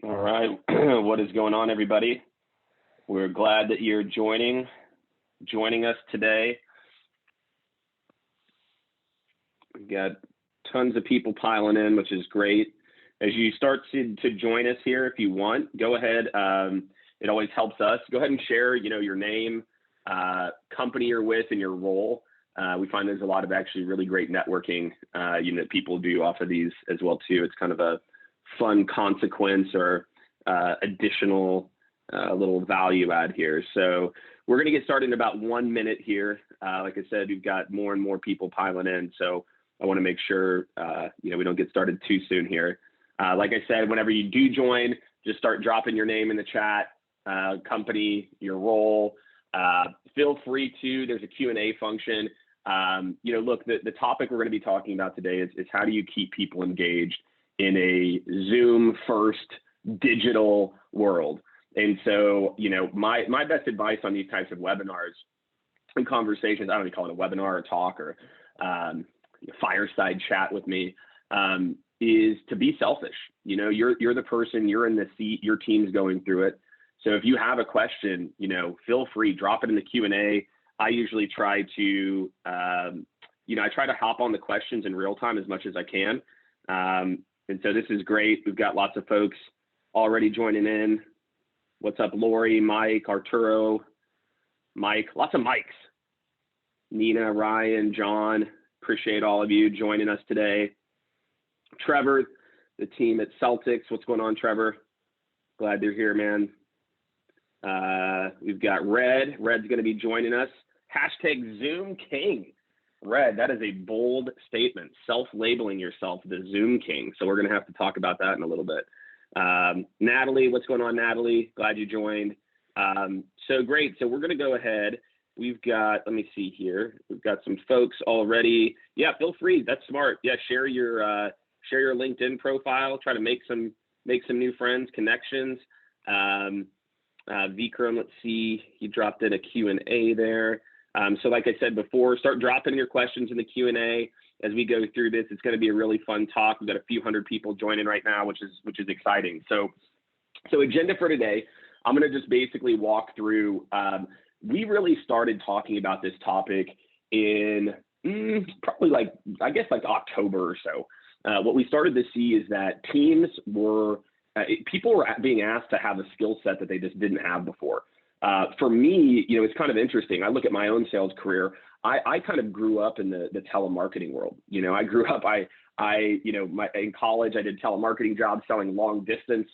All right. What is going on, everybody? We're glad that you're joining us today. We've got tons of people piling in, which is great. As you start to join us here, if you want, go ahead. It always helps us. Go ahead and share, your name, company you're with, and your role. We find there's a lot of actually really great networking, that people do off of these as well too. It's kind of a fun consequence or additional little value add here. So we're going to get started in about 1 minute here. Like I said, we've got more and more people piling in. So I want to make sure, we don't get started too soon here. Like I said, whenever you do join, just start dropping your name in the chat, company, your role. Feel free to, there's a Q&A function. Look, the topic we're going to be talking about today is how do you keep people engaged in a Zoom first digital world. And so, my best advice on these types of webinars and conversations, I don't even call it a webinar or talk or fireside chat with me, is to be selfish. You're the person, you're in the seat, your team's going through it. So if you have a question, feel free, drop it in the Q&A. I usually try to, I try to hop on the questions in real time as much as I can. And so this is great. We've got lots of folks already joining in. What's up, Lori, Mike, Arturo, Mike, lots of Mikes. Nina, Ryan, John, appreciate all of you joining us today. Trevor, the team at Celtics. What's going on, Trevor? Glad you're here, man. We've got Red. Red's going to be joining us. Hashtag Zoom King. Red, that is a bold statement, self-labeling yourself the Zoom King. So we're going to have to talk about that in a little bit. Natalie, what's going on, Natalie? Glad you joined. So great. So we're going to go ahead. We've got, let me see here. We've got some folks already. Yeah, feel free. That's smart. Yeah, share your LinkedIn profile. Try to make some new friends, connections. Vikram, let's see. He dropped in a Q&A there. So like I said before, start dropping your questions in the Q&A as we go through this. It's going to be a really fun talk. We've got a few hundred people joining right now, which is exciting. So agenda for today, I'm going to just basically walk through. We really started talking about this topic in probably like October or so. What we started to see is that teams were, people were being asked to have a skill set that they just didn't have before. For me, it's kind of interesting. I look at my own sales career. I kind of grew up in the telemarketing world. I grew up, in college, I did telemarketing jobs selling long distance.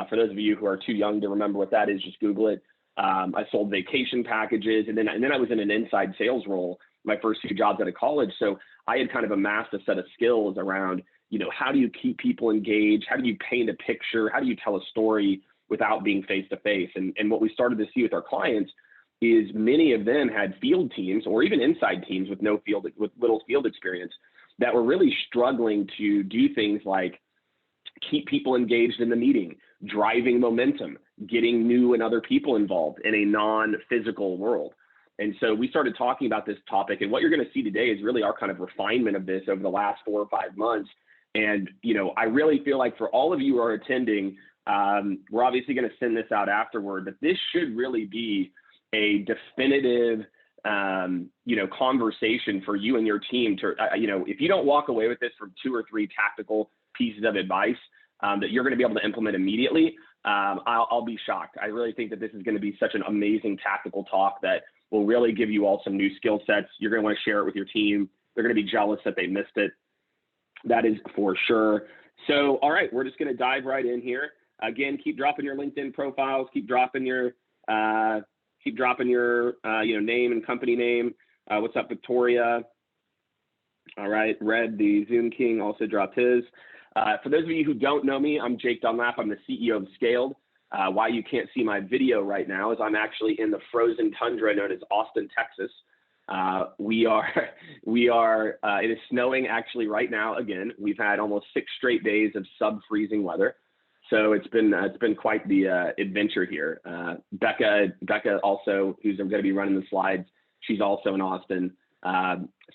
For those of you who are too young to remember what that is, just Google it. I sold vacation packages, and then I was in an inside sales role my first few jobs out of college. So I had kind of amassed a set of skills around, how do you keep people engaged? How do you paint a picture? How do you tell a story without being face-to-face? And what we started to see with our clients is many of them had field teams or even inside teams with little field experience that were really struggling to do things like keep people engaged in the meeting, driving momentum, getting new and other people involved in a non-physical world. And so we started talking about this topic, and what you're going to see today is really our kind of refinement of this over the last 4 or 5 months. And, I really feel like for all of you who are attending, we're obviously going to send this out afterward, but this should really be a definitive, conversation for you and your team to, if you don't walk away with this from 2 or 3 tactical pieces of advice that you're going to be able to implement immediately, I'll be shocked. I really think that this is going to be such an amazing tactical talk that will really give you all some new skill sets. You're going to want to share it with your team. They're going to be jealous that they missed it. That is for sure. So, all right, we're just going to dive right in here. Again, keep dropping your LinkedIn profiles. Keep dropping your, name and company name. What's up, Victoria? All right, Red, the Zoom King, also dropped his. For those of you who don't know me, I'm Jake Dunlap. I'm the CEO of Skaled. Why you can't see my video right now is I'm actually in the frozen tundra known as Austin, Texas. It is snowing actually right now. Again, we've had almost 6 straight days of sub-freezing weather. So it's been quite the adventure here. Becca also, who's going to be running the slides, she's also in Austin.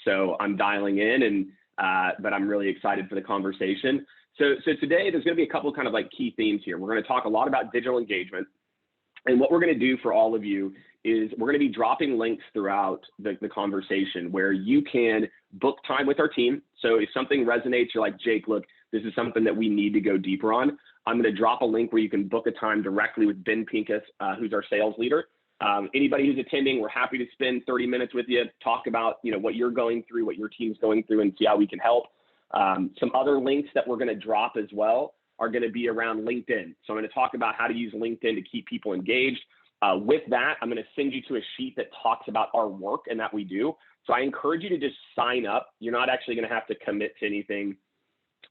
So I'm dialing in, but I'm really excited for the conversation. So today there's going to be a couple of kind of like key themes here. We're going to talk a lot about digital engagement. And what we're going to do for all of you is we're going to be dropping links throughout the conversation where you can book time with our team. So if something resonates, you're like, Jake, look, this is something that we need to go deeper on. I'm going to drop a link where you can book a time directly with Ben Pincus, who's our sales leader. Anybody who's attending, we're happy to spend 30 minutes with you, talk about what you're going through, what your team's going through, and see how we can help. Some other links that we're going to drop as well are going to be around LinkedIn. So I'm going to talk about how to use LinkedIn to keep people engaged. With that, I'm going to send you to a sheet that talks about our work and that we do. So I encourage you to just sign up. You're not actually going to have to commit to anything,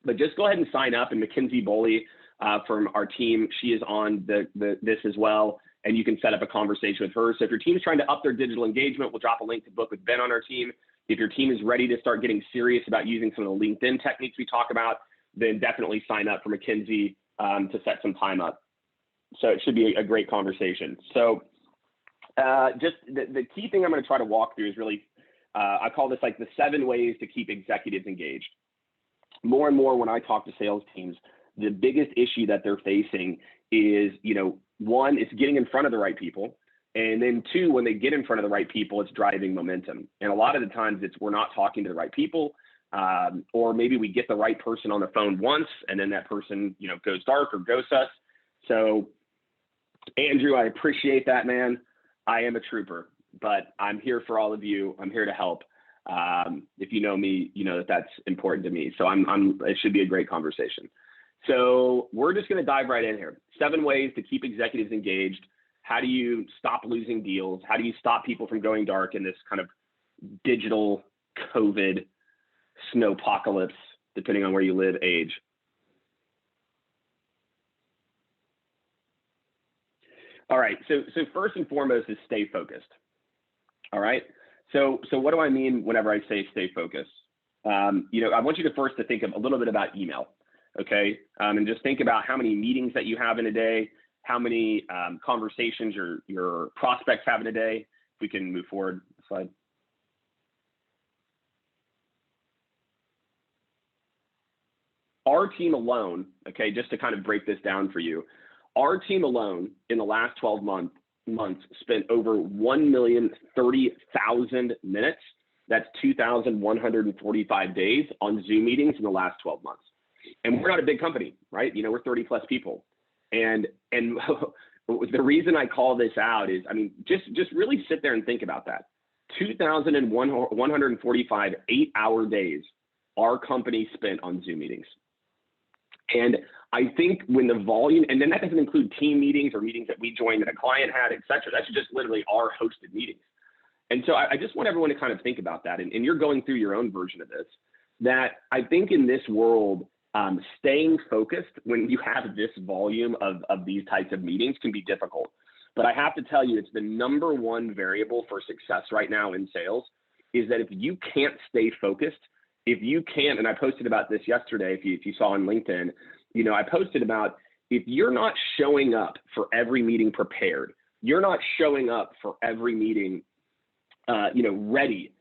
but just go ahead and sign up. And Mackenzie Boley from our team, she is on this as well. And you can set up a conversation with her. So if your team is trying to up their digital engagement, we'll drop a link to book with Ben on our team. If your team is ready to start getting serious about using some of the LinkedIn techniques we talk about, then definitely sign up for Mackenzie to set some time up. So it should be a great conversation. So just the key thing I'm going to try to walk through is really, I call this like the 7 ways to keep executives engaged. More and more when I talk to sales teams, the biggest issue that they're facing is, 1, it's getting in front of the right people. And then 2, when they get in front of the right people, it's driving momentum. And a lot of the times we're not talking to the right people. Or maybe we get the right person on the phone once and then that person, goes dark or ghosts us. So Andrew, I appreciate that, man. I am a trooper, but I'm here for all of you. I'm here to help. If you know me, you know that that's important to me. So it should be a great conversation. So we're just going to dive right in here. 7 ways to keep executives engaged. How do you stop losing deals? How do you stop people from going dark in this kind of digital COVID snowpocalypse, depending on where you live, age? All right, so first and foremost is stay focused. All right, so what do I mean whenever I say stay focused? I want you to first to think of a little bit about email, okay? And just think about how many meetings that you have in a day, how many conversations your prospects have in a day. If we can move forward, slide. Our team alone, okay, just to kind of break this down for you, our team alone in the last 12 months spent over 1,030,000 minutes. That's 2,145 days on Zoom meetings in the last 12 months. And we're not a big company, right? We're 30 plus people. And the reason I call this out is, just really sit there and think about that. 2,145 8-hour days our company spent on Zoom meetings. And I think when the volume, and then that doesn't include team meetings or meetings that we joined that a client had, et cetera. That's just literally our hosted meetings. And so I just want everyone to kind of think about that. And you're going through your own version of this, that I think in this world, staying focused when you have this volume of these types of meetings can be difficult. But I have to tell you, it's the number one variable for success right now in sales is that if you can't stay focused, if you can't, and I posted about this yesterday, if you saw on LinkedIn, I posted about if you're not showing up for every meeting prepared, you're not showing up for every meeting, ready,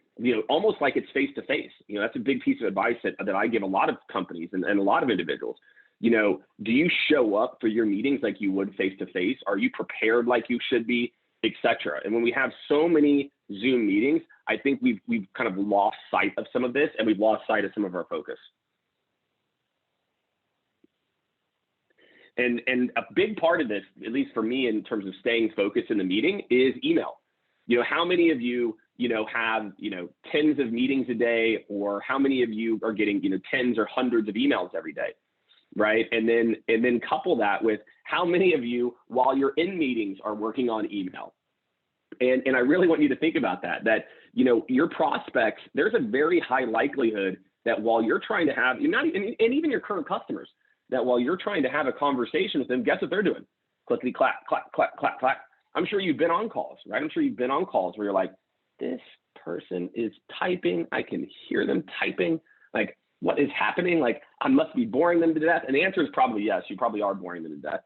almost like it's face to face. That's a big piece of advice that I give a lot of companies and a lot of individuals. Do you show up for your meetings like you would face to face? Are you prepared like you should be, et cetera? And when we have so many Zoom meetings, I think we've kind of lost sight of some of this, and we've lost sight of some of our focus. And a big part of this, at least for me, in terms of staying focused in the meeting, is email. How many of you, have, tens of meetings a day, or how many of you are getting, tens or hundreds of emails every day, right? And then couple that with how many of you, while you're in meetings, are working on email. And I really want you to think about that, your prospects, there's a very high likelihood that while you're trying to have, and even your current customers, that while you're trying to have a conversation with them, guess what they're doing? Clickety clack, clack, clack, clack, clack. I'm sure you've been on calls, right? I'm sure you've been on calls where you're like, this person is typing. I can hear them typing. Like, what is happening? Like, I must be boring them to death. And the answer is probably yes. You probably are boring them to death.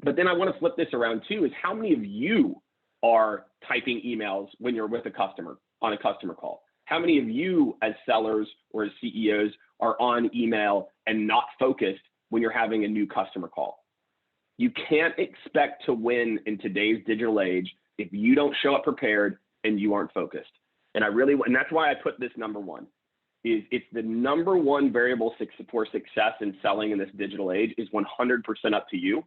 But then I want to flip this around too, is how many of you are typing emails when you're with a customer on a customer call? How many of you as sellers or as CEOs are on email and not focused when you're having a new customer call. You can't expect to win in today's digital age if you don't show up prepared and you aren't focused. And that's why I put this number one. It's the number one variable for success in selling in this digital age is 100% up to you.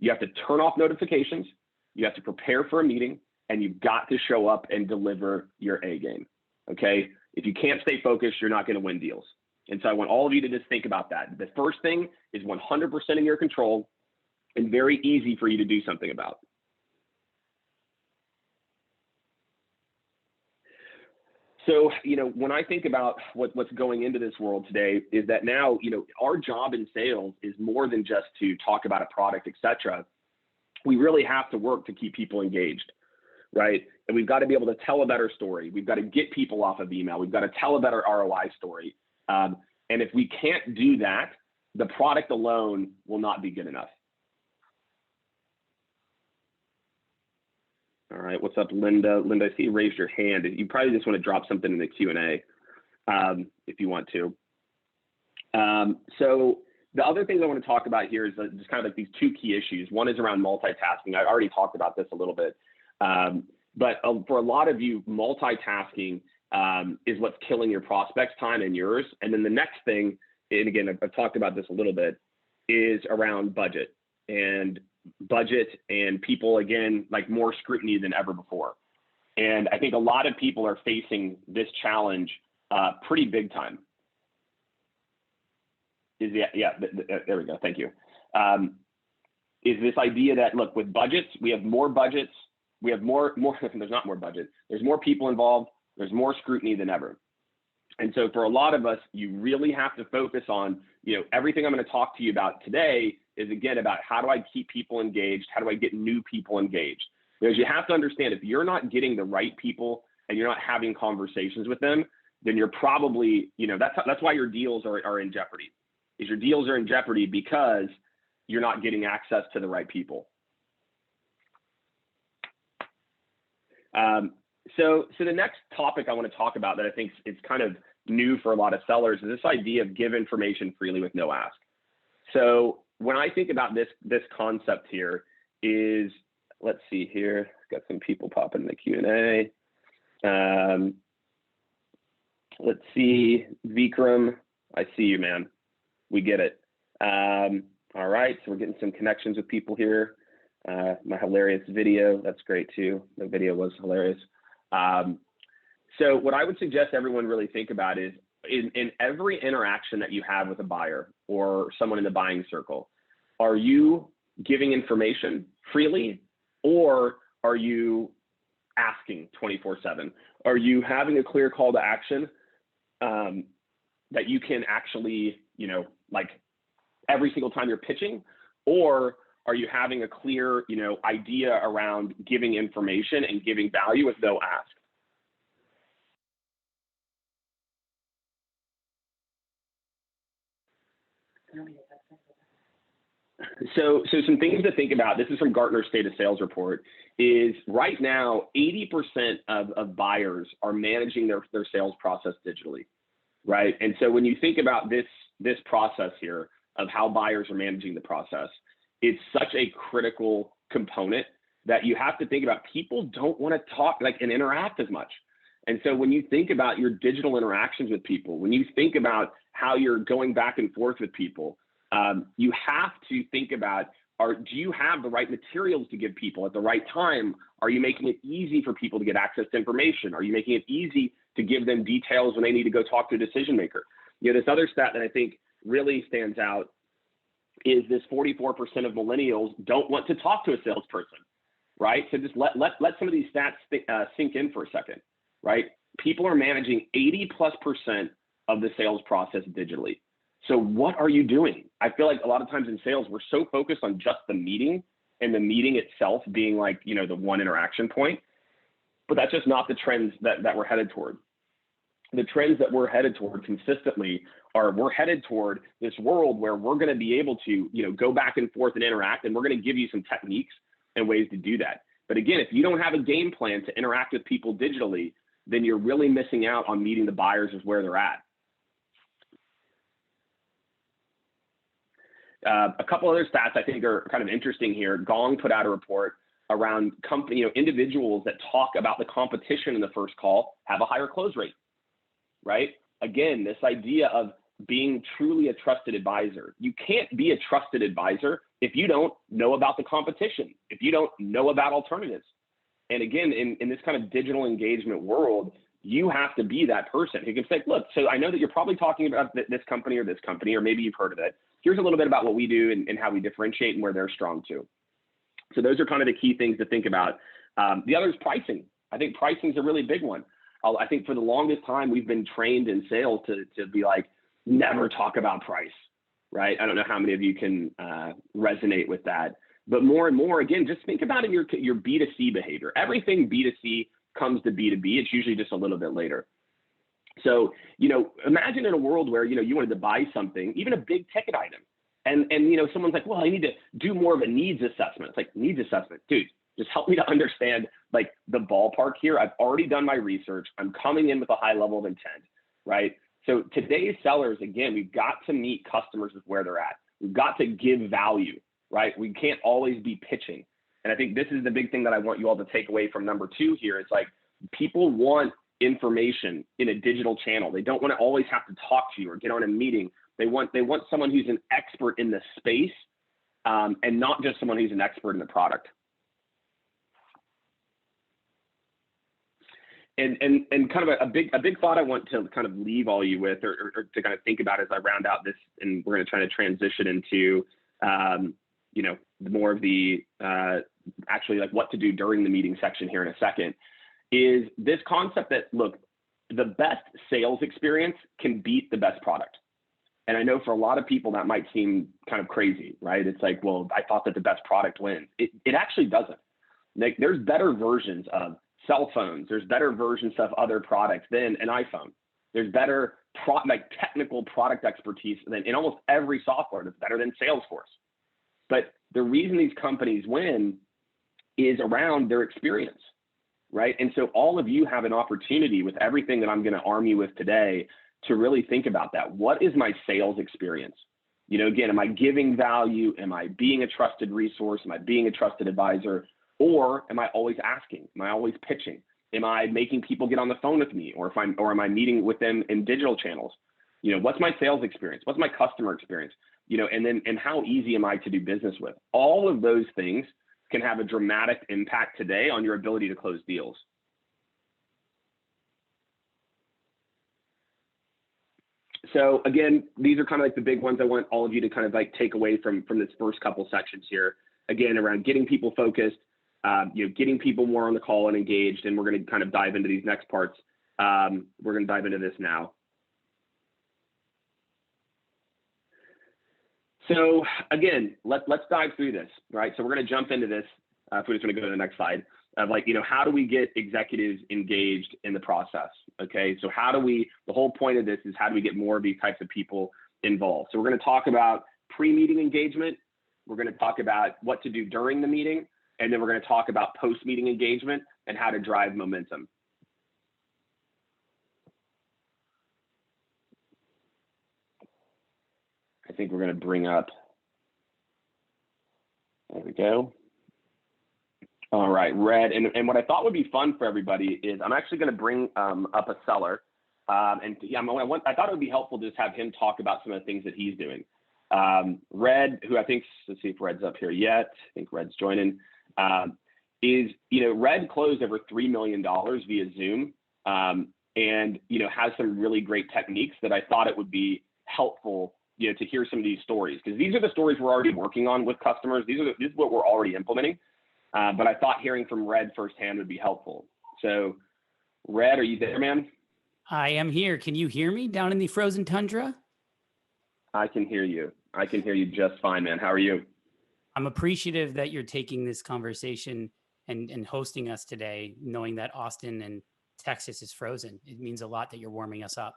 You have to turn off notifications. You have to prepare for a meeting, and you've got to show up and deliver your A game. Okay. If you can't stay focused, you're not going to win deals. And so I want all of you to just think about that. The first thing is 100% in your control and very easy for you to do something about. So, when I think about what's going into this world today is that now, our job in sales is more than just to talk about a product, et cetera. We really have to work to keep people engaged, right? And we've got to be able to tell a better story. We've got to get people off of email. We've got to tell a better ROI story. And if we can't do that, the product alone will not be good enough. All right, what's up, Linda? Linda, I see you raised your hand. You probably just want to drop something in the Q&A if you want to. So the other things I want to talk about here is just kind of like these two key issues. One is around multitasking. I already talked about this a little bit. But for a lot of you, multitasking is what's killing your prospects' time and yours. And then the next thing, and again, I've talked about this a little bit, is around budget and people, again, like more scrutiny than ever before. And I think a lot of people are facing this challenge pretty big time. There we go. Thank you. Is this idea that, look, with budgets, we have more budgets. We have more, there's not more budget. There's more people involved. There's more scrutiny than ever. And so for a lot of us, you really have to focus on, everything I'm going to talk to you about today is, again, about how do I keep people engaged? How do I get new people engaged? Because you have to understand, if you're not getting the right people and you're not having conversations with them, then you're probably, that's why your deals are in jeopardy. Your deals are in jeopardy because you're not getting access to the right people. So the next topic I want to talk about that I think is kind of new for a lot of sellers is this idea of give information freely with no ask. So when I think about this concept here is, let's see here, got some people popping in the Q&A. Let's see, Vikram, I see you, man. We get it. All right, so we're getting some connections with people here. My hilarious video, that's great too. The video was hilarious. So what I would suggest everyone really think about is in every interaction that you have with a buyer or someone in the buying circle, are you giving information freely, or are you asking 24/7? Are you having a clear call to action that you can actually, like every single time you're pitching, or are you having a clear, idea around giving information and giving value with no ask? So some things to think about, this is from Gartner's State of Sales report, is right now, 80% of buyers are managing their sales process digitally, right? And so when you think about this process here of how buyers are managing the process, it's such a critical component that you have to think about. People don't want to talk and interact as much. And so when you think about your digital interactions with people, when you think about how you're going back and forth with people, you have to think about, do you have the right materials to give people at the right time? Are you making it easy for people to get access to information? Are you making it easy to give them details when they need to go talk to a decision maker? This other stat that I think really stands out is this 44% of millennials don't want to talk to a salesperson, right? So just let some of these stats sink in for a second, right? People are managing 80+% of the sales process digitally. So what are you doing? I feel like a lot of times in sales, we're so focused on just the meeting and the meeting itself being like, the one interaction point, but that's just not the trends that we're headed toward. The trends that we're headed toward consistently are we're headed toward this world where we're going to be able to, go back and forth and interact, and we're going to give you some techniques and ways to do that. But again, if you don't have a game plan to interact with people digitally, then you're really missing out on meeting the buyers is where they're at. A couple other stats I think are kind of interesting here. Gong put out a report around individuals that talk about the competition in the first call have a higher close rate, right? Again, this idea of being truly a trusted advisor. You can't be a trusted advisor if you don't know about the competition, if you don't know about alternatives. And again, in this kind of digital engagement world, you have to be that person who can say, look, so I know that you're probably talking about this company, or maybe you've heard of it. Here's a little bit about what we do and how we differentiate and where they're strong too. So those are kind of the key things to think about. The other is pricing. I think pricing is a really big one. I think for the longest time, we've been trained in sales to be like, never talk about price, right? I don't know how many of you can resonate with that. But more and more, again, just think about it in your B2C behavior. Everything B2C comes to B2B. It's usually just a little bit later. So, imagine in a world where, you wanted to buy something, even a big ticket item. And someone's like, well, I need to do more of a needs assessment. It's like, needs assessment, dude, just help me to understand like the ballpark here. I've already done my research. I'm coming in with a high level of intent, right? So today's sellers, again, we've got to meet customers with where they're at. We've got to give value, right? We can't always be pitching. And I think this is the big thing that I want you all to take away from number 2 here. It's like people want information in a digital channel. They don't want to always have to talk to you or get on a meeting. They want someone who's an expert in the space and not just someone who's an expert in the product. And kind of a big thought I want to kind of leave all you with or to kind of think about as I round out this, and we're going to try to transition into more of the actually like what to do during the meeting section here in a second, is this concept that, look, the best sales experience can beat the best product. And I know for a lot of people that might seem kind of crazy, right? It's like, well, I thought that the best product wins. It actually doesn't. Like, there's better versions of cell phones. There's better versions of other products than an iPhone. There's better technical product expertise than in almost every software that's better than Salesforce. But the reason these companies win is around their experience, right? And so all of you have an opportunity with everything that I'm going to arm you with today to really think about that. What is my sales experience? Again, am I giving value? Am I being a trusted resource? Am I being a trusted advisor? Or am I always asking? Am I always pitching? Am I making people get on the phone with me? Or am I meeting with them in digital channels? What's my sales experience? What's my customer experience? And how easy am I to do business with? All of those things can have a dramatic impact today on your ability to close deals. So again, these are kind of like the big ones I want all of you to kind of like take away from this first couple sections here. Again, around getting people focused, getting people more on the call and engaged, and we're going to kind of dive into these next parts. We're going to dive into this now. So again, let's dive through this, right? So we're going to jump into this. If we're just going to go to the next slide of like, how do we get executives engaged in the process? Okay. So the whole point of this is how do we get more of these types of people involved? So we're going to talk about pre-meeting engagement. We're going to talk about what to do during the meeting. And then we're going to talk about post-meeting engagement and how to drive momentum. I think we're going to bring up, there we go. All right, Red. And what I thought would be fun for everybody is I'm actually going to bring up a seller. I thought it would be helpful to just have him talk about some of the things that he's doing. Red, who I think, let's see if Red's up here yet. I think Red's joining. Red closed over $3 million via Zoom and, has some really great techniques that I thought it would be helpful to hear some of these stories, because these are the stories we're already working on with customers. This is what we're already implementing. But I thought hearing from Red firsthand would be helpful. So Red, are you there, man? I am here. Can you hear me down in the frozen tundra? I can hear you. I can hear you just fine, man. How are you? I'm appreciative that you're taking this conversation and hosting us today, knowing that Austin and Texas is frozen. It means a lot that you're warming us up.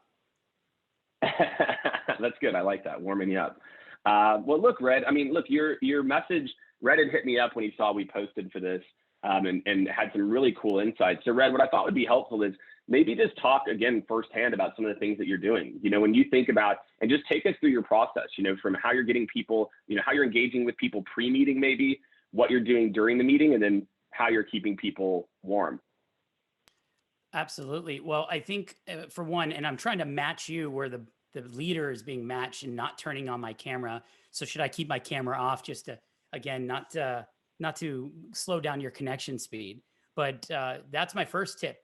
That's good. I like that, warming you up. Well, look, Red, your message, Red had hit me up when he saw we posted for this and had some really cool insights. So Red, what I thought would be helpful is maybe just talk again firsthand about some of the things that you're doing. When you think about, and just take us through your process, from how you're getting people, how you're engaging with people pre-meeting, maybe what you're doing during the meeting, and then how you're keeping people warm. Absolutely. Well, I think for one, and I'm trying to match you where the leader is being matched and not turning on my camera. So should I keep my camera off just to, again, not to slow down your connection speed? But that's my first tip.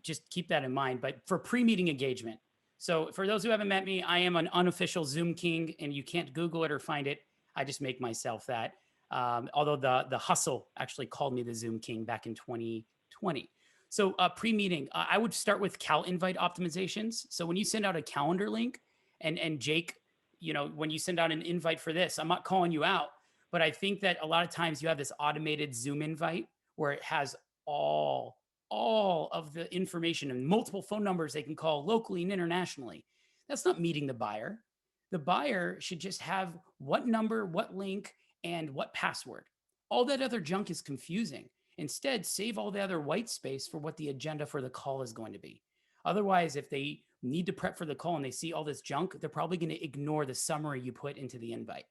Just keep that in mind. But for pre-meeting engagement, so for those who haven't met me, I am an unofficial Zoom king, and you can't Google it or find it. I just make myself that. Although the Hustle actually called me the Zoom king back in 2020. So pre-meeting, I would start with Cal invite optimizations. So when you send out a calendar link, and Jake, when you send out an invite for this, I'm not calling you out, but I think that a lot of times you have this automated Zoom invite where it has all of the information and multiple phone numbers they can call locally and internationally. That's not meeting the buyer. The buyer should just have what number, what link, and what password. All that other junk is confusing. Instead, save all the other white space for what the agenda for the call is going to be. Otherwise, if they need to prep for the call and they see all this junk, they're probably going to ignore the summary you put into the invite.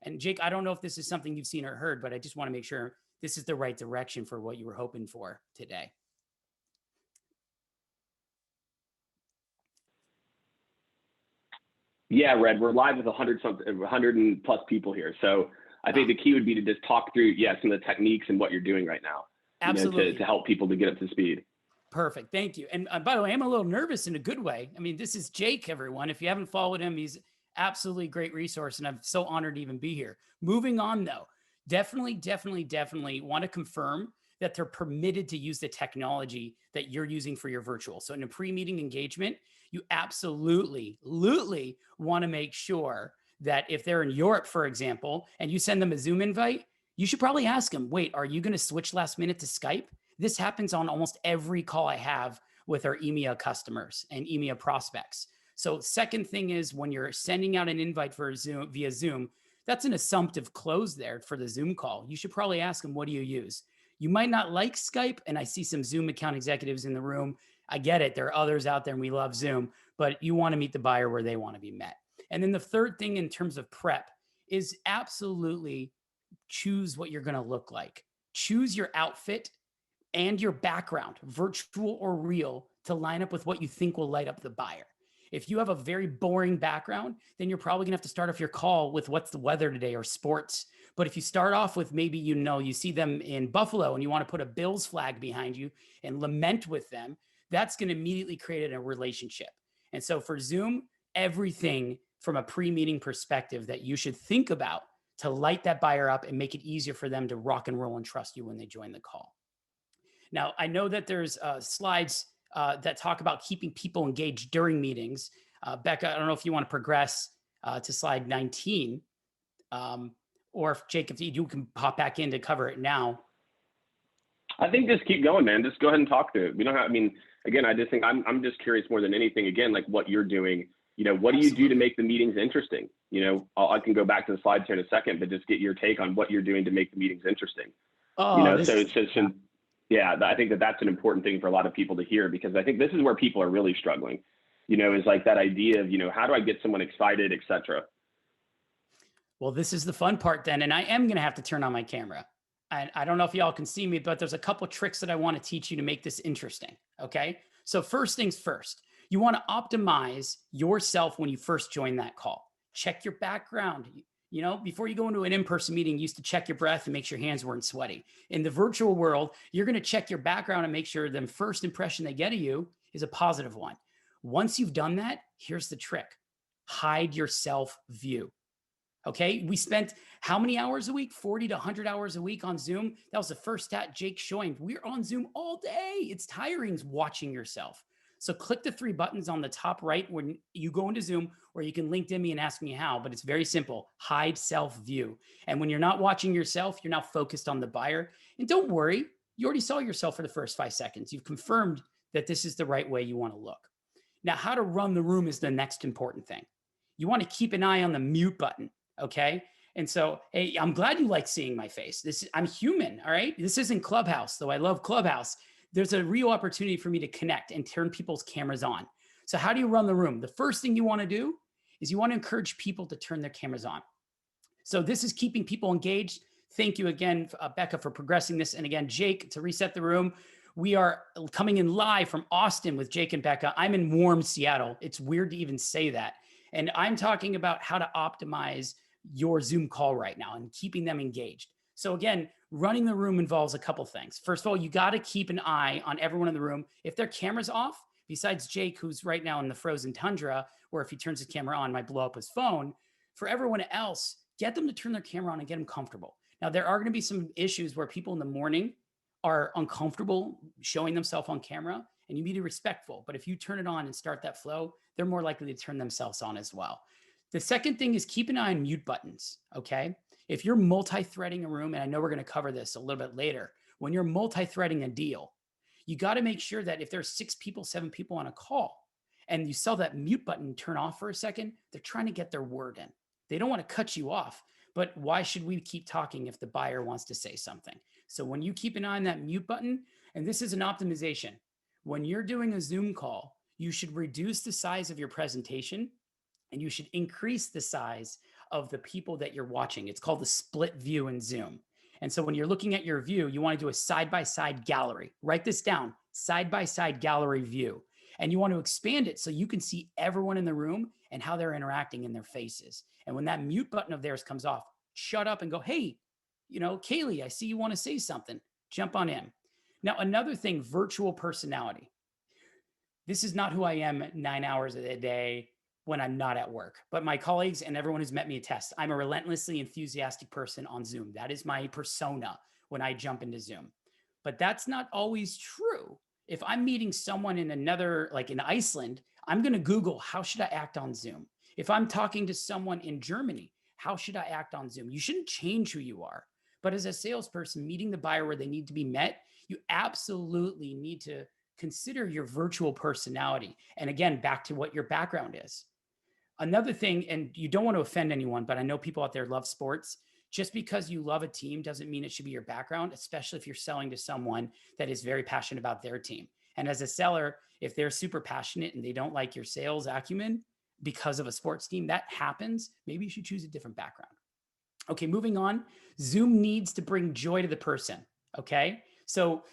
And Jake, I don't know if this is something you've seen or heard, but I just want to make sure this is the right direction for what you were hoping for today. Yeah, Red, we're live with 100 and plus people here. So I think the key would be to just talk through, some of the techniques and what you're doing right now. Absolutely. To help people to get up to speed. Perfect. Thank you. And by the way, I'm a little nervous in a good way. I mean, this is Jake, everyone. If you haven't followed him, he's absolutely great resource, and I'm so honored to even be here. Moving on, though, definitely want to confirm that they're permitted to use the technology that you're using for your virtual. So in a pre-meeting engagement, you absolutely want to make sure that if they're in Europe, for example, and you send them a Zoom invite, you should probably ask them, wait, are you going to switch last minute to Skype? This happens on almost every call I have with our EMEA customers and EMEA prospects. So second thing is when you're sending out an invite for Zoom via Zoom, that's an assumptive close there for the Zoom call. You should probably ask them, what do you use? You might not like Skype, and I see some Zoom account executives in the room. I get it. There are others out there and we love Zoom, but you want to meet the buyer where they want to be met. And then the third thing in terms of prep is absolutely choose what you're going to look like. Choose your outfit and your background, virtual or real, to line up with what you think will light up the buyer. If you have a very boring background, then you're probably gonna have to start off your call with what's the weather today or sports. But if you start off with maybe, you see them in Buffalo and you want to put a Bills flag behind you and lament with them, that's going to immediately create a relationship. And so for Zoom, everything from a pre-meeting perspective that you should think about to light that buyer up and make it easier for them to rock and roll and trust you when they join the call. Now, I know that there's slides that talk about keeping people engaged during meetings. Becca, I don't know if you want to progress to slide 19, or if Jake, if you can pop back in to cover it now. I think just keep going, man. Just go ahead and talk to it. We don't have, again, I just think I'm just curious more than anything, again, like what you're doing. What do you do to make the meetings interesting? I can go back to the slides here in a second, but just get your take on what you're doing to make the meetings interesting. Yeah, I think that's an important thing for a lot of people to hear, because I think this is where people are really struggling, is like that idea of, how do I get someone excited, et cetera. Well, this is the fun part then, and I am going to have to turn on my camera. I don't know if y'all can see me, but there's a couple tricks that I want to teach you to make this interesting, okay? So first things first, you want to optimize yourself when you first join that call. Check your background. Before you go into an in-person meeting, you used to check your breath and make sure your hands weren't sweaty. In the virtual world, you're going to check your background and make sure the first impression they get of you is a positive one. Once you've done that, here's the trick. Hide your self-view. Okay, we spent how many hours a week? 40 to 100 hours a week on Zoom. That was the first stat Jake showing. We're on Zoom all day. It's tiring watching yourself. So click the 3 buttons on the top right when you go into Zoom, or you can LinkedIn me and ask me how, but it's very simple. Hide self-view. And when you're not watching yourself, you're now focused on the buyer. And don't worry, you already saw yourself for the first 5 seconds. You've confirmed that this is the right way you want to look. Now, how to run the room is the next important thing. You want to keep an eye on the mute button, okay? And so, hey, I'm glad you like seeing my face. I'm human, all right? This isn't Clubhouse, though I love Clubhouse. there's a real opportunity for me to connect and turn people's cameras on. So how do you run the room? The first thing you want to do is you want to encourage people to turn their cameras on. So this is keeping people engaged. Thank you again, Becca, for progressing this. And again, Jake, to reset the room, we are coming in live from Austin with Jake and Becca. I'm in warm Seattle. It's weird to even say that. And I'm talking about how to optimize your Zoom call right now and keeping them engaged. So again, running the room involves a couple things. First of all, you got to keep an eye on everyone in the room. If their camera's off, besides Jake, who's right now in the frozen tundra, where if he turns his camera on, might blow up his phone, for everyone else, get them to turn their camera on and get them comfortable. Now, there are going to be some issues where people in the morning are uncomfortable showing themselves on camera, and you need to be respectful. But if you turn it on and start that flow, they're more likely to turn themselves on as well. The second thing is keep an eye on mute buttons, okay? If you're multi-threading a room, and I know we're going to cover this a little bit later, when you're multi-threading a deal, you got to make sure that if there's 6 people, 7 people on a call, and you saw that mute button turn off for a second, they're trying to get their word in. They don't want to cut you off, but why should we keep talking if the buyer wants to say something? So when you keep an eye on that mute button, and this is an optimization, when you're doing a Zoom call, you should reduce the size of your presentation and you should increase the size of the people that you're watching. It's called the split view in Zoom. And so when you're looking at your view, you want to do a side-by-side gallery. Write this down, side-by-side gallery view. And you want to expand it so you can see everyone in the room and how they're interacting in their faces. And when that mute button of theirs comes off, shut up and go, hey, Kaylee, I see you want to say something. Jump on in. Now, another thing, virtual personality. This is not who I am 9 hours a day when I'm not at work, but my colleagues and everyone who's met me attest, I'm a relentlessly enthusiastic person on Zoom. That is my persona when I jump into Zoom. But that's not always true. If I'm meeting someone in another, like in Iceland, I'm going to Google, how should I act on Zoom? If I'm talking to someone in Germany, how should I act on Zoom? You shouldn't change who you are. But as a salesperson, meeting the buyer where they need to be met, you absolutely need to consider your virtual personality. And again, back to what your background is. Another thing, and you don't want to offend anyone, but I know people out there love sports. Just because you love a team doesn't mean it should be your background, especially if you're selling to someone that is very passionate about their team. And as a seller, if they're super passionate and they don't like your sales acumen because of a sports team, that happens. Maybe you should choose a different background. Okay, moving on. Zoom needs to bring joy to the person. Okay, so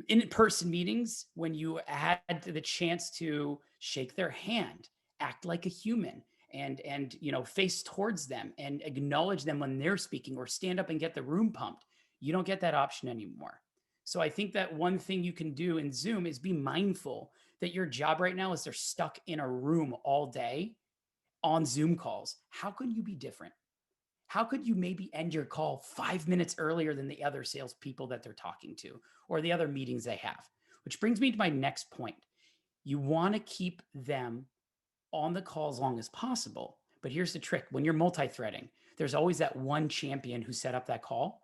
in-person meetings, when you had the chance to shake their hand, act like a human, and face towards them and acknowledge them when they're speaking, or stand up and get the room pumped, you don't get that option anymore. So I think that one thing you can do in Zoom is be mindful that your job right now is they're stuck in a room all day on Zoom calls. How could you be different? How could you maybe end your call 5 minutes earlier than the other salespeople that they're talking to or the other meetings they have? Which brings me to my next point. You want to keep them on the call as long as possible. But here's the trick. When you're multi-threading, there's always that one champion who set up that call.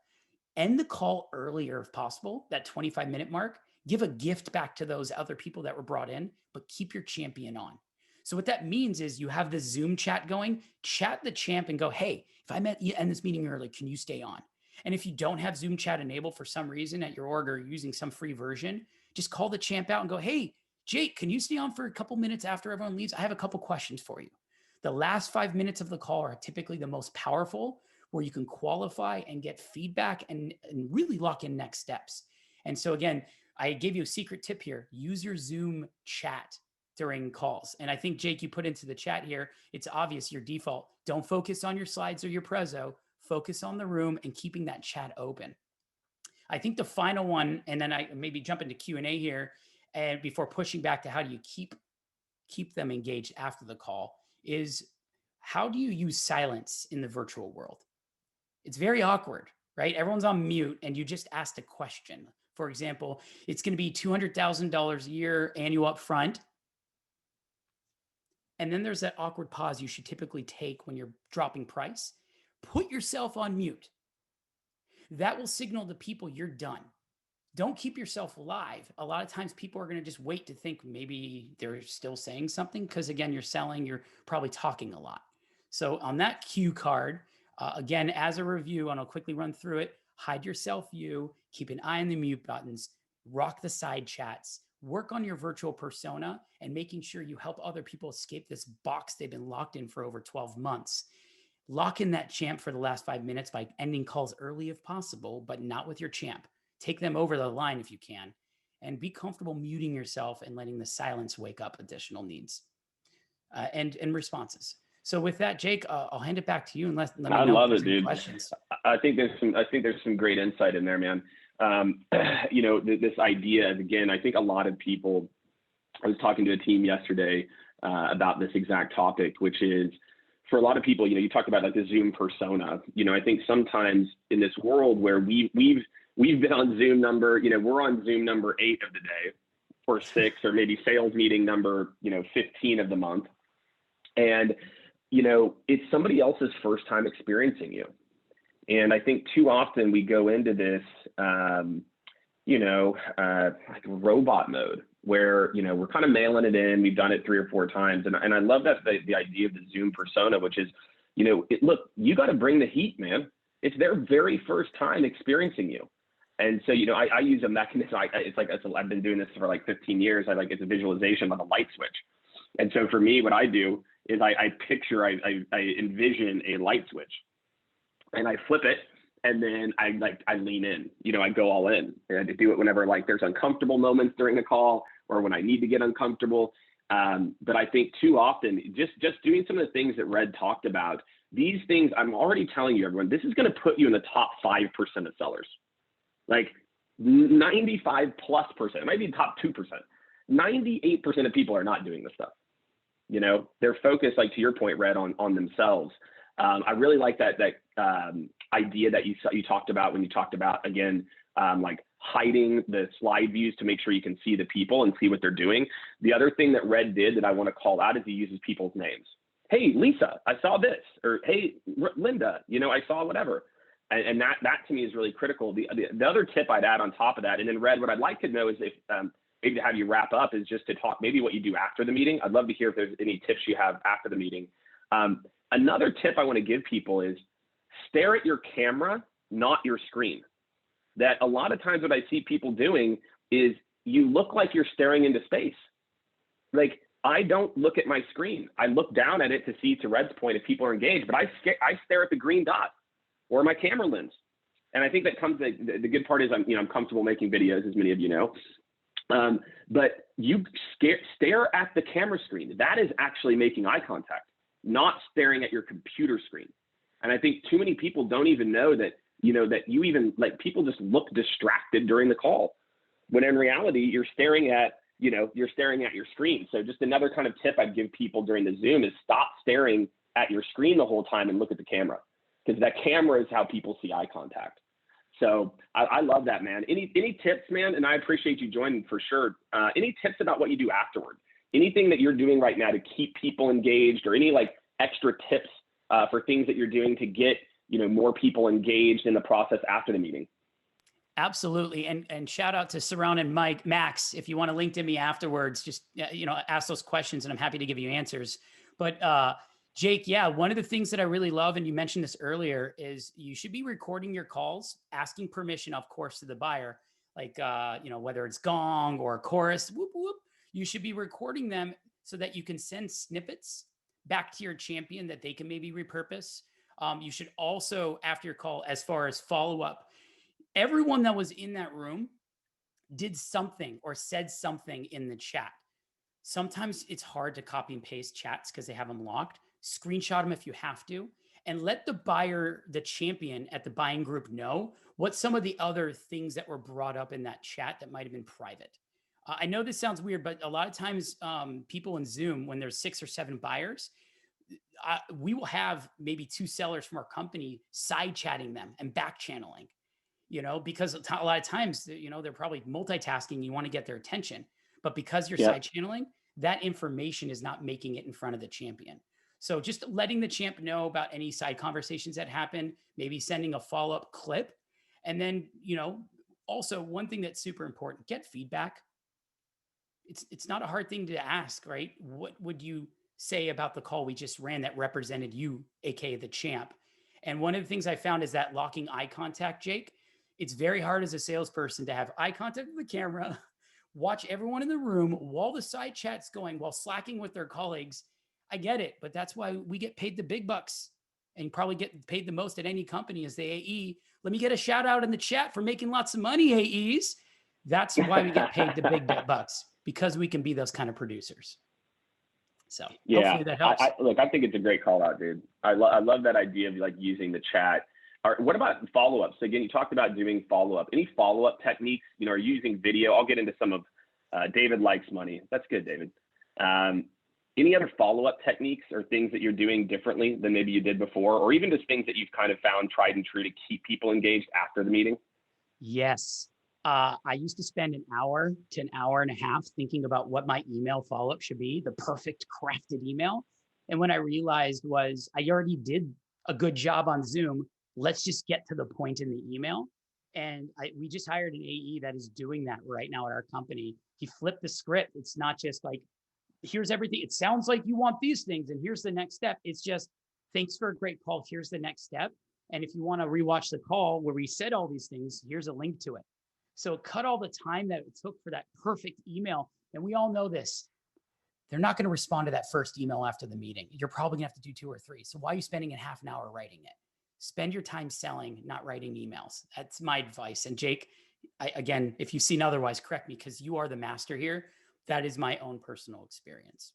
End the call earlier if possible, that 25-minute mark. Give a gift back to those other people that were brought in, but keep your champion on. So what that means is you have the Zoom chat going, chat the champ and go, hey, if I end this meeting early, can you stay on? And if you don't have Zoom chat enabled for some reason at your org or using some free version, just call the champ out and go, hey, Jake, can you stay on for a couple minutes after everyone leaves? I have a couple questions for you. The last 5 minutes of the call are typically the most powerful, where you can qualify and get feedback and really lock in next steps. And so again, I gave you a secret tip here. Use your Zoom chat during calls. And I think, Jake, you put into the chat here, it's obvious your default. Don't focus on your slides or your prezzo. Focus on the room and keeping that chat open. I think the final one, and then I maybe jump into Q&A here, and before pushing back to how do you keep them engaged after the call, is how do you use silence in the virtual world? It's very awkward, right? Everyone's on mute and you just asked a question. For example, it's going to be $200,000 a year annual upfront. And then there's that awkward pause you should typically take when you're dropping price. Put yourself on mute. That will signal to people you're done. Don't keep yourself alive. A lot of times people are going to just wait to think maybe they're still saying something because, again, you're selling, you're probably talking a lot. So on that cue card, again, as a review, and I'll quickly run through it, hide your self view, keep an eye on the mute buttons, rock the side chats, work on your virtual persona, and making sure you help other people escape this box they've been locked in for over 12 months. Lock in that champ for the last 5 minutes by ending calls early if possible, but not with your champ. Take them over the line if you can, and be comfortable muting yourself and letting the silence wake up additional needs and responses. So with that, Jake, I'll hand it back to you and let me know I love if it, there's any dude. questions. I think there's some great insight in there, man. This idea, again, I think a lot of people, I was talking to a team yesterday about this exact topic, which is, for a lot of people, you talked about like the Zoom persona. I think sometimes in this world where we've been on Zoom number, we're on Zoom number 8 of the day, or 6, or maybe sales meeting number, 15 of the month. And, it's somebody else's first time experiencing you. And I think too often we go into this, like robot mode where, we're kind of mailing it in. We've done it 3 or 4 times. And I love that the idea of the Zoom persona, which is, look, you got to bring the heat, man. It's their very first time experiencing you. And so, I use a mechanism. I've been doing this for like 15 years. It's a visualization of a light switch. And so for me, what I do is I envision a light switch, and I flip it, and then I lean in. I go all in. And I do it whenever there's uncomfortable moments during the call, or when I need to get uncomfortable. But I think too often, just doing some of the things that Red talked about, these things, I'm already telling you, everyone, this is going to put you in the top 5% of sellers. Like 95+%, it might be the top 2%. 98% of people are not doing this stuff. They're focused, like to your point, Red, on themselves. I really like that idea that you talked about when you talked about, again, like hiding the slide views to make sure you can see the people and see what they're doing. The other thing that Red did that I want to call out is he uses people's names. Hey, Lisa, I saw this. Or hey, Linda, I saw whatever. And that to me is really critical. The other tip I'd add on top of that, and then Red, what I'd like to know is if maybe to have you wrap up, is just to talk maybe what you do after the meeting. I'd love to hear if there's any tips you have after the meeting. Another tip I want to give people is stare at your camera, not your screen. That a lot of times what I see people doing is you look like you're staring into space. Like, I don't look at my screen. I look down at it to see, to Red's point, if people are engaged, but I stare at the green dot or my camera lens. And I think that comes, the good part is I'm comfortable making videos, as many of you know. But you stare at the camera screen. That is actually making eye contact, not staring at your computer screen. And I think too many people don't even know that, that you even, like, people just look distracted during the call, when in reality, you're staring at your screen. So just another kind of tip I'd give people during the Zoom is stop staring at your screen the whole time and look at the camera, because that camera is how people see eye contact. So I love that, man. Any tips, man? And I appreciate you joining for sure. Any tips about what you do afterward? Anything that you're doing right now to keep people engaged, or any like extra tips for things that you're doing to get, more people engaged in the process after the meeting? Absolutely. And shout out to Saron and Max. If you want to link to me afterwards, just, ask those questions and I'm happy to give you answers. But Jake, yeah, one of the things that I really love, and you mentioned this earlier, is you should be recording your calls, asking permission, of course, to the buyer, like, whether it's gong or a chorus, whoop, whoop, you should be recording them so that you can send snippets back to your champion that they can maybe repurpose. You should also, after your call, as far as follow-up, everyone that was in that room did something or said something in the chat. Sometimes it's hard to copy and paste chats because they have them locked. Screenshot them if you have to, and let the buyer, the champion at the buying group, know what some of the other things that were brought up in that chat that might have been private. I know this sounds weird, but a lot of times people in Zoom, when there's 6 or 7 buyers, we will have maybe 2 sellers from our company side chatting them and back channeling, because a lot of times, they're probably multitasking. You want to get their attention, but because you're side channeling, that information is not making it in front of the champion. So just letting the champ know about any side conversations that happen, maybe sending a follow-up clip. And then, also one thing that's super important, get feedback. It's not a hard thing to ask, right? What would you say about the call we just ran that represented you, AKA the champ? And one of the things I found is that locking eye contact, Jake, It's very hard as a salesperson to have eye contact with the camera, watch everyone in the room while the side chat's going, while slacking with their colleagues. I get it, but that's why we get paid the big bucks and probably get paid the most at any company as the AE. Let me get a shout out in the chat for making lots of money, AEs. That's why we get paid the big bucks, because we can be those kind of producers. So yeah, hopefully that helps. Look, I think it's a great call out, dude. I love that idea of like using the chat. What about follow-ups? So again, you talked about doing follow-up. Any follow-up techniques, you know, are you using video? I'll get into some of, David likes money. That's good, David. Any other follow-up techniques or things that you're doing differently than maybe you did before, or even just things that you've kind of found tried and true to keep people engaged after the meeting? Yes. I used to spend an hour to an hour and a half thinking about what my email follow-up should be, the perfect crafted email. And what I realized was I already did a good job on Zoom. Let's just get to the point in the email. And we just hired an AE that is doing that right now at our company. He flipped the script. It's not just like, here's everything. It sounds like you want these things, and here's the next step. It's just, thanks for a great call. Here's the next step. And if you want to rewatch the call where we said all these things, here's a link to it. So cut all the time that it took for that perfect email. And we all know this. They're not going to respond to that first email after the meeting. You're probably going to have to do 2 or 3. So why are you spending a half an hour writing it? Spend your time selling, not writing emails. That's my advice. And Jake, again, if you've seen otherwise, correct me, because you are the master here. That is my own personal experience.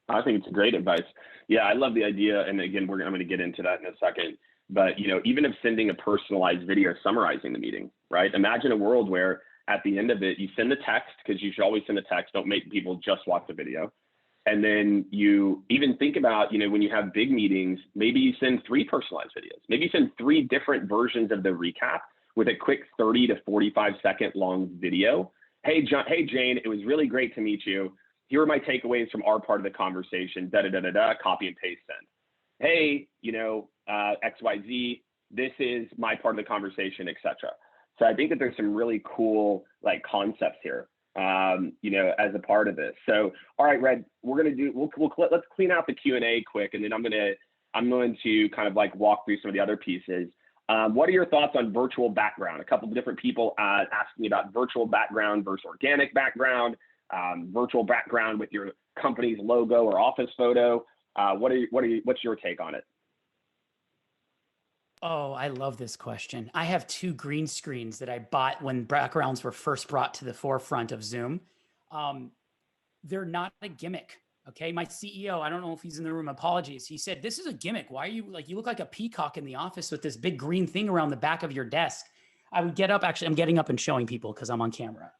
I think it's great advice. Yeah, I love the idea. And again, I'm going to get into that in a second. But, you know, even if sending a personalized video summarizing the meeting, right? Imagine a world where at the end of it, you send the text, because you should always send a text. Don't make people just watch the video. And then you even think about, you know, when you have big meetings, maybe you send 3 personalized videos. Maybe you send 3 different versions of the recap with a quick 30 to 45 second long video. Hey, John, hey, Jane, it was really great to meet you. Here are my takeaways from our part of the conversation, copy and paste send. Hey, you know, XYZ, this is my part of the conversation, etc. So I think that there's some really cool like concepts here, you know, as a part of this. So, all right, Red, let's clean out the Q&A quick, and then I'm going to kind of like walk through some of the other pieces. What are your thoughts on virtual background? A couple of different people asking about virtual background versus organic background, virtual background with your company's logo or office photo. What's your take on it? Oh, I love this question. I have 2 green screens that I bought when backgrounds were first brought to the forefront of Zoom. They're not a gimmick. Okay. My CEO, I don't know if he's in the room, apologies. He said, this is a gimmick. Why are you like, you look like a peacock in the office with this big green thing around the back of your desk. I would get up, actually, I'm getting up and showing people because I'm on camera.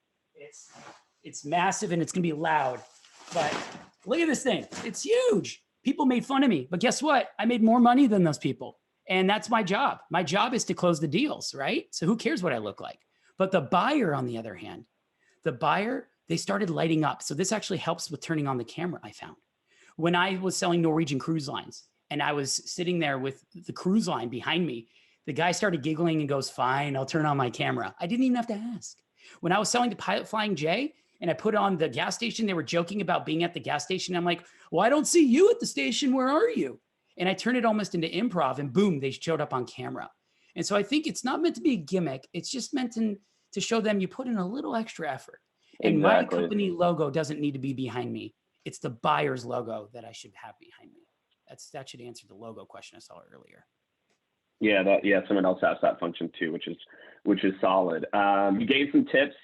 It's massive and it's going to be loud, but look at this thing. It's huge. People made fun of me, but guess what? I made more money than those people. And that's my job. My job is to close the deals, right? So who cares what I look like? But the buyer, on the other hand, they started lighting up. So this actually helps with turning on the camera, I found. When I was selling Norwegian Cruise Lines and I was sitting there with the cruise line behind me, the guy started giggling and goes, fine, I'll turn on my camera. I didn't even have to ask. When I was selling to Pilot Flying J and I put on the gas station, they were joking about being at the gas station. I'm like, well, I don't see you at the station. Where are you? And I turned it almost into improv, and boom, they showed up on camera. And so I think it's not meant to be a gimmick. It's just meant to show them you put in a little extra effort. And Exactly. My company logo doesn't need to be behind me. It's the buyer's logo that I should have behind me. That should answer the logo question I saw earlier. Yeah, someone else asked that function too, which is solid. You gave some tips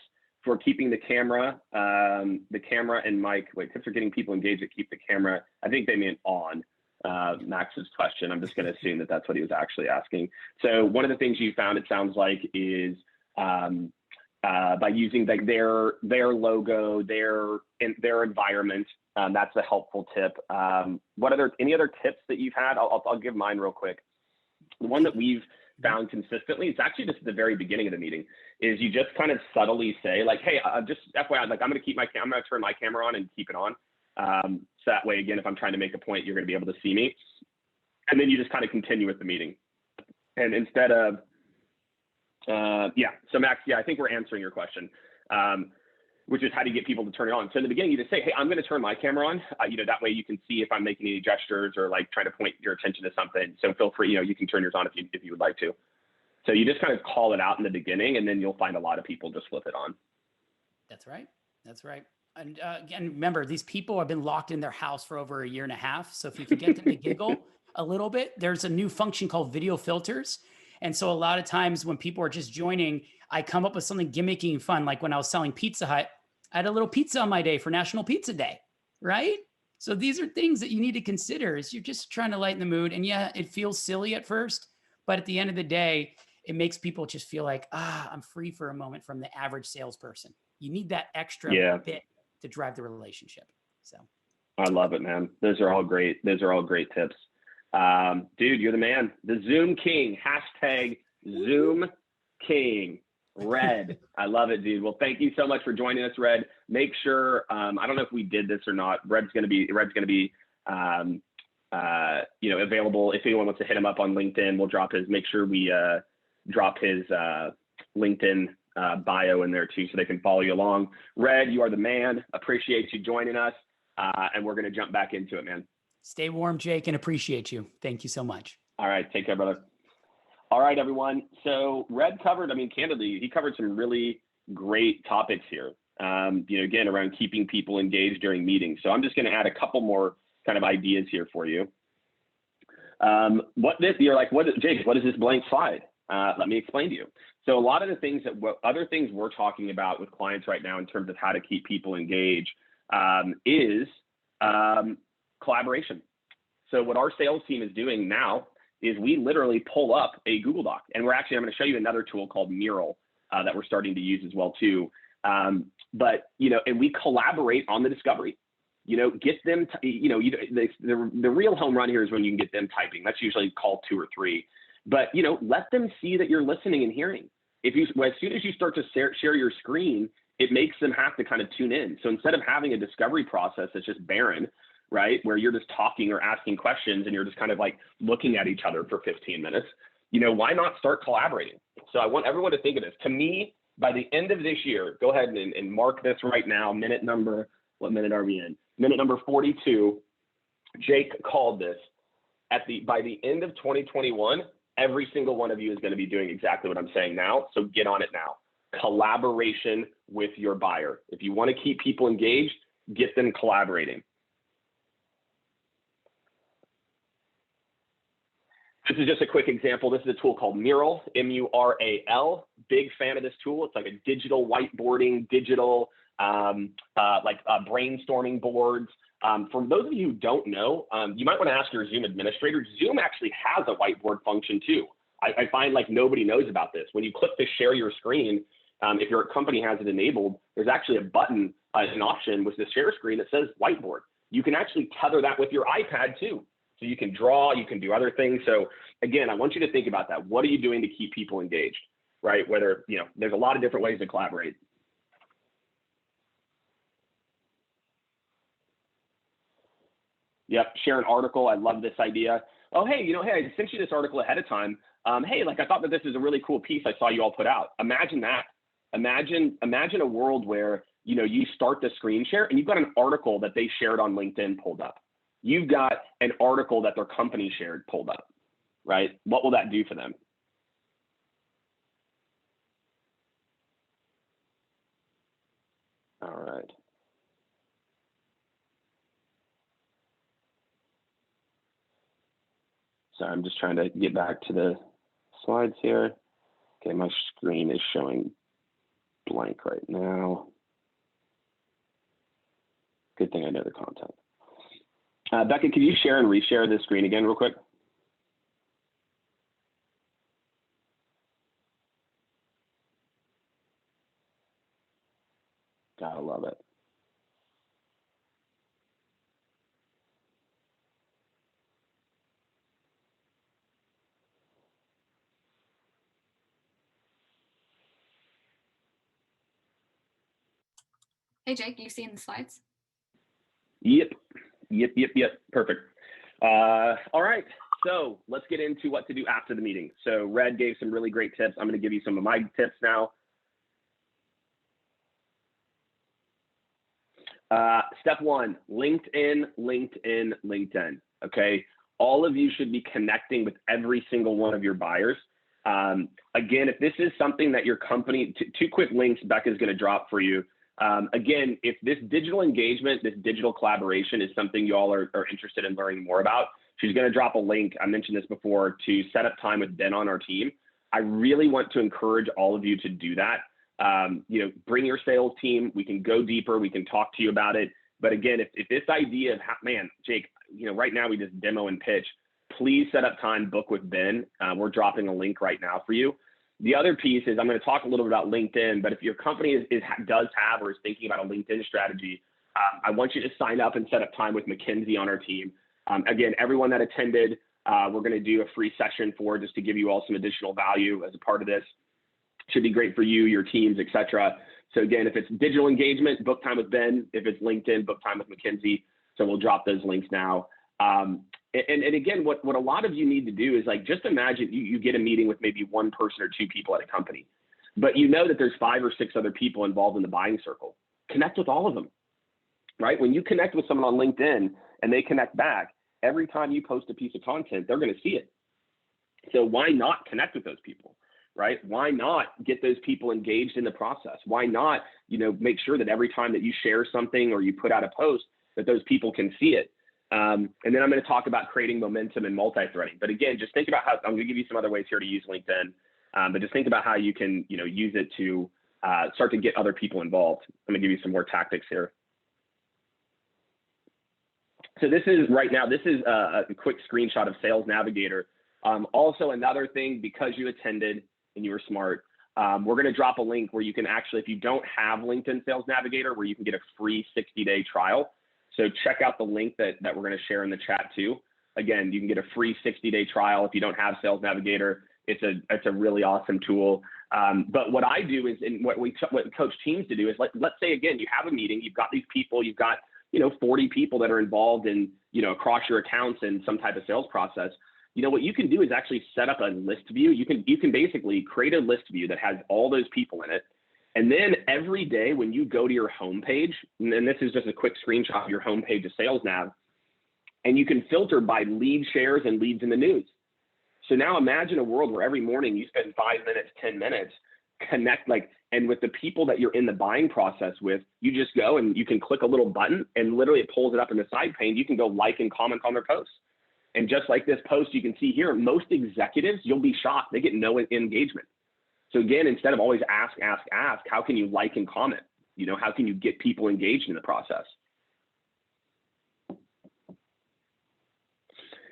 for keeping the camera and mic. Wait, tips for getting people engaged to keep the camera. I think they meant on. Max's question. I'm just going to assume that that's what he was actually asking. So one of the things you found, it sounds like, is by using like their logo, their environment. That's a helpful tip. Any other tips that you've had? I'll give mine real quick. The one that we've found consistently, it's actually just at the very beginning of the meeting, is you just kind of subtly say like, hey, just FYI, like I'm going to turn my camera on and keep it on. So that way, again, if I'm trying to make a point, you're going to be able to see me. And then you just kind of continue with the meeting. And instead of, so Max, I think we're answering your question, which is how do you get people to turn it on? So in the beginning, you just say, hey, I'm going to turn my camera on. That way you can see if I'm making any gestures or like trying to point your attention to something. So feel free, you can turn yours on if you would like to. So you just kind of call it out in the beginning, and then you'll find a lot of people just flip it on. That's right. That's right. And again, remember, these people have been locked in their house for over 1.5 years. So if you can get them to giggle a little bit, there's a new function called video filters. And so a lot of times when people are just joining, I come up with something gimmicky and fun. Like when I was selling Pizza Hut, I had a little pizza on my day for National Pizza Day, right? So these are things that you need to consider as you're just trying to lighten the mood. And yeah, it feels silly at first, but at the end of the day, it makes people just feel like, I'm free for a moment from the average salesperson. You need that extra bit to drive the relationship. So I love it, man. Those are all great. Those are all great tips. Dude, you're the man. The Zoom King, hashtag Zoom King. Red. I love it, dude. Well, thank you so much for joining us, Red. Make sure, I don't know if we did this or not. Red's going to be available. If anyone wants to hit him up on LinkedIn, we'll drop his, make sure we drop his LinkedIn bio in there too, so they can follow you along. Red, you are the man. Appreciate you joining us. And we're going to jump back into it, man. Stay warm, Jake, and appreciate you. Thank you so much. All right. Take care, brother. All right, everyone. So Red covered, candidly, he covered some really great topics here, again, around keeping people engaged during meetings. So I'm just going to add a couple more kind of ideas here for you. Jake, what is this blank slide? Let me explain to you. So a lot of the things other things we're talking about with clients right now in terms of how to keep people engaged is collaboration. So what our sales team is doing now is we literally pull up a Google Doc, and I'm going to show you another tool called Mural that we're starting to use as well too. And we collaborate on the discovery. Get them, the real home run here is when you can get them typing. That's usually call 2 or 3. But, let them see that you're listening and hearing. As soon as you start to share your screen, it makes them have to kind of tune in. So instead of having a discovery process that's just barren, right, where you're just talking or asking questions and you're just kind of like looking at each other for 15 minutes, why not start collaborating? So I want everyone to think of this. To me, by the end of this year, go ahead and mark this right now, what minute are we in? Minute number 42, Jake called this. By the end of 2021, every single one of you is going to be doing exactly what I'm saying now. So get on it now. Collaboration with your buyer. If you want to keep people engaged, get them collaborating. This is just a quick example. This is a tool called Mural, M-U-R-A-L. Big fan of this tool. It's like a digital whiteboarding, brainstorming boards. For those of you who don't know, you might want to ask your Zoom administrator. Zoom actually has a whiteboard function too. I find like nobody knows about this. When you click the share your screen, if your company has it enabled, there's actually a button, an option with the share screen that says whiteboard. You can actually tether that with your iPad too. So you can draw, you can do other things. So again, I want you to think about that. What are you doing to keep people engaged, right? Whether, there's a lot of different ways to collaborate. Yep, share an article. I love this idea. Oh, hey, I sent you this article ahead of time. Hey, I thought that this is a really cool piece I saw you all put out. Imagine that. Imagine a world where, you start the screen share and you've got an article that they shared on LinkedIn pulled up. You've got an article that their company shared pulled up, right? What will that do for them? All right. So I'm just trying to get back to the slides here. Okay, my screen is showing blank right now. Good thing I know the content. Becca, can you share and reshare this screen again real quick? Gotta love it. Hey, Jake, you seeing the slides? Yep. Perfect. All right. So let's get into what to do after the meeting. So Red gave some really great tips. I'm going to give you some of my tips now. Step 1, LinkedIn. Okay. All of you should be connecting with every single one of your buyers. Again, if this is something that your company, two quick links Becca's going to drop for you. Again, if this digital engagement, this digital collaboration is something you all are interested in learning more about, she's going to drop a link. I mentioned this before, to set up time with Ben on our team. I really want to encourage all of you to do that. Bring your sales team. We can go deeper. We can talk to you about it. But again, if this idea of, man, Jake, right now we just demo and pitch, please set up time, book with Ben. We're dropping a link right now for you. The other piece is I'm going to talk a little bit about LinkedIn, but if your company does have or is thinking about a LinkedIn strategy, I want you to sign up and set up time with Mackenzie on our team. Again, everyone that attended, we're going to do a free session just to give you all some additional value as a part of this. Should be great for you, your teams, etc. So again, if it's digital engagement, book time with Ben. If it's LinkedIn, book time with Mackenzie. So we'll drop those links now. And again, what a lot of you need to do is, like, just imagine you get a meeting with maybe one person or two people at a company, but you know that there's 5 or 6 other people involved in the buying circle. Connect with all of them, right? When you connect with someone on LinkedIn and they connect back, every time you post a piece of content, they're going to see it. So why not connect with those people, right? Why not get those people engaged in the process? Why not, make sure that every time that you share something or you put out a post, that those people can see it? And then I'm going to talk about creating momentum and multi-threading. But again, just think about how, I'm going to give you some other ways here to use LinkedIn, but just think about how you can, use it to start to get other people involved. I'm going to give you some more tactics here. So this is a quick screenshot of Sales Navigator. Also, another thing, because you attended and you were smart, we're going to drop a link where you can actually, if you don't have LinkedIn Sales Navigator, where you can get a free 60-day trial. So check out the link that we're going to share in the chat too. Again, you can get a free 60-day trial if you don't have Sales Navigator. It's a really awesome tool. But what I do is, and what coach teams to do is, let's say, again, you have a meeting, you've got these people, you've got 40 people that are involved in across your accounts in some type of sales process. What you can do is actually set up a list view. You can basically create a list view that has all those people in it. And then every day when you go to your homepage, and this is just a quick screenshot of your homepage of Sales Nav, and you can filter by lead shares and leads in the news. So now imagine a world where every morning you spend 5 minutes, 10 minutes, and with the people that you're in the buying process with, you just go and you can click a little button and literally it pulls it up in the side pane. You can go like and comment on their posts. And just like this post, you can see here, most executives, you'll be shocked, they get no engagement. So again, instead of always ask, how can you like and comment? How can you get people engaged in the process?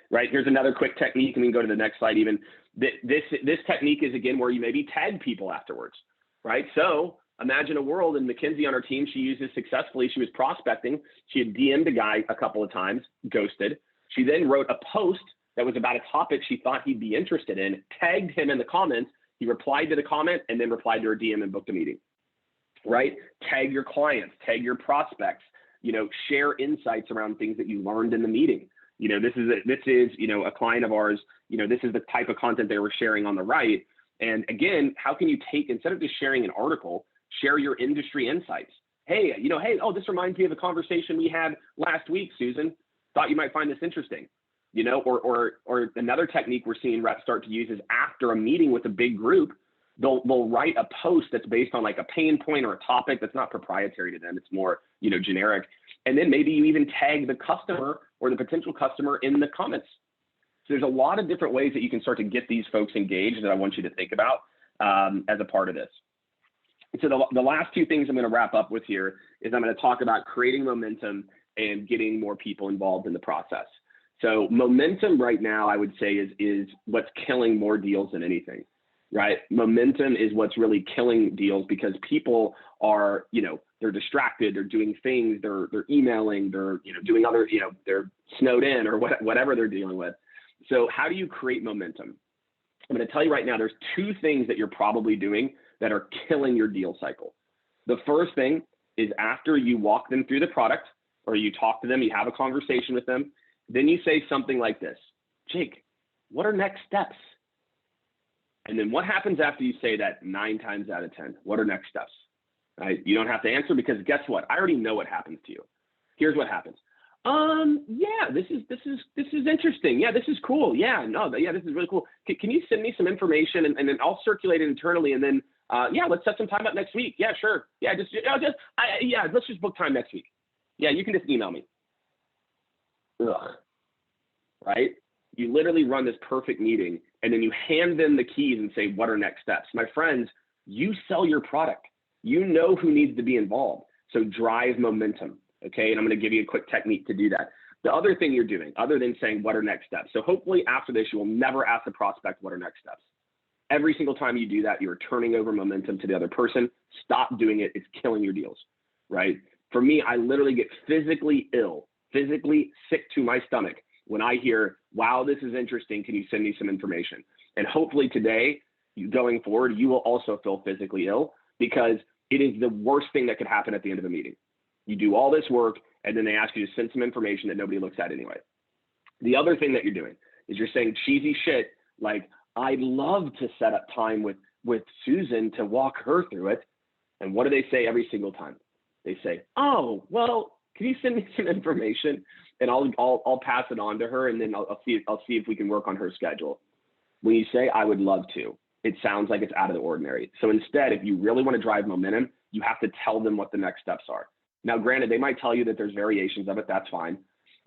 Right, here's another quick technique, and we can go to the next slide even. This technique is, again, where you maybe tag people afterwards, right? So imagine a world, and Mackenzie on our team, she used this successfully. She was prospecting. She had DM'd a guy a couple of times, ghosted. She then wrote a post that was about a topic she thought he'd be interested in, tagged him in the comments. He replied to the comment and then replied to her DM and booked a meeting, right? Tag your clients, tag your prospects, share insights around things that you learned in the meeting. This is a client of ours, this is the type of content they were sharing on the right. And again, how can you take, instead of just sharing an article, share your industry insights? Hey, this reminds me of a conversation we had last week, Susan. Thought you might find this interesting. Or another technique we're seeing reps start to use is, after a meeting with a big group, they'll write a post that's based on like a pain point or a topic that's not proprietary to them. It's more, generic. And then maybe you even tag the customer or the potential customer in the comments. So there's a lot of different ways that you can start to get these folks engaged that I want you to think about as a part of this. So the last 2 things I'm going to wrap up with here is I'm going to talk about creating momentum and getting more people involved in the process. So momentum right now, I would say, is what's killing more deals than anything, right? Momentum is what's really killing deals, because people are, they're distracted, they're doing things, they're emailing, they're, doing other, they're snowed in or whatever they're dealing with. So how do you create momentum? I'm going to tell you right now, there's 2 things that you're probably doing that are killing your deal cycle. The first thing is, after you walk them through the product, or you talk to them, you have a conversation with them, then you say something like this: Jake, what are next steps? And then what happens after you say that 9 times out of 10? What are next steps? Right? You don't have to answer, because guess what? I already know what happens to you. Here's what happens. Yeah, this is interesting. Yeah, this is cool. Yeah, no, yeah, this is really cool. Can you send me some information and then I'll circulate it internally and then, yeah, let's set some time up next week. Yeah, sure. Yeah, let's just book time next week. Yeah, you can just email me. Ugh. Right? You literally run this perfect meeting and then you hand them the keys and say, what are next steps? My friends, you sell your product. You know who needs to be involved. So drive momentum. Okay, and I'm going to give you a quick technique to do that. The other thing you're doing, other than saying what are next steps, so hopefully after this, you will never ask the prospect what are next steps. Every single time you do that, you're turning over momentum to the other person. Stop doing it. It's killing your deals, right? For me, I literally get physically ill, physically sick to my stomach when I hear, wow, this is interesting. Can you send me some information? And hopefully today, going forward, you will also feel physically ill because it is the worst thing that could happen at the end of a meeting. You do all this work, and then they ask you to send some information that nobody looks at anyway. The other thing that you're doing is you're saying cheesy shit like, I'd love to set up time with Susan to walk her through it. And what do they say every single time? They say, oh, well, can you send me some information? And I'll pass it on to her, and then I'll see if we can work on her schedule. When you say, I would love to, it sounds like it's out of the ordinary. So instead, if you really want to drive momentum, you have to tell them what the next steps are. Now, granted, they might tell you that there's variations of it. That's fine.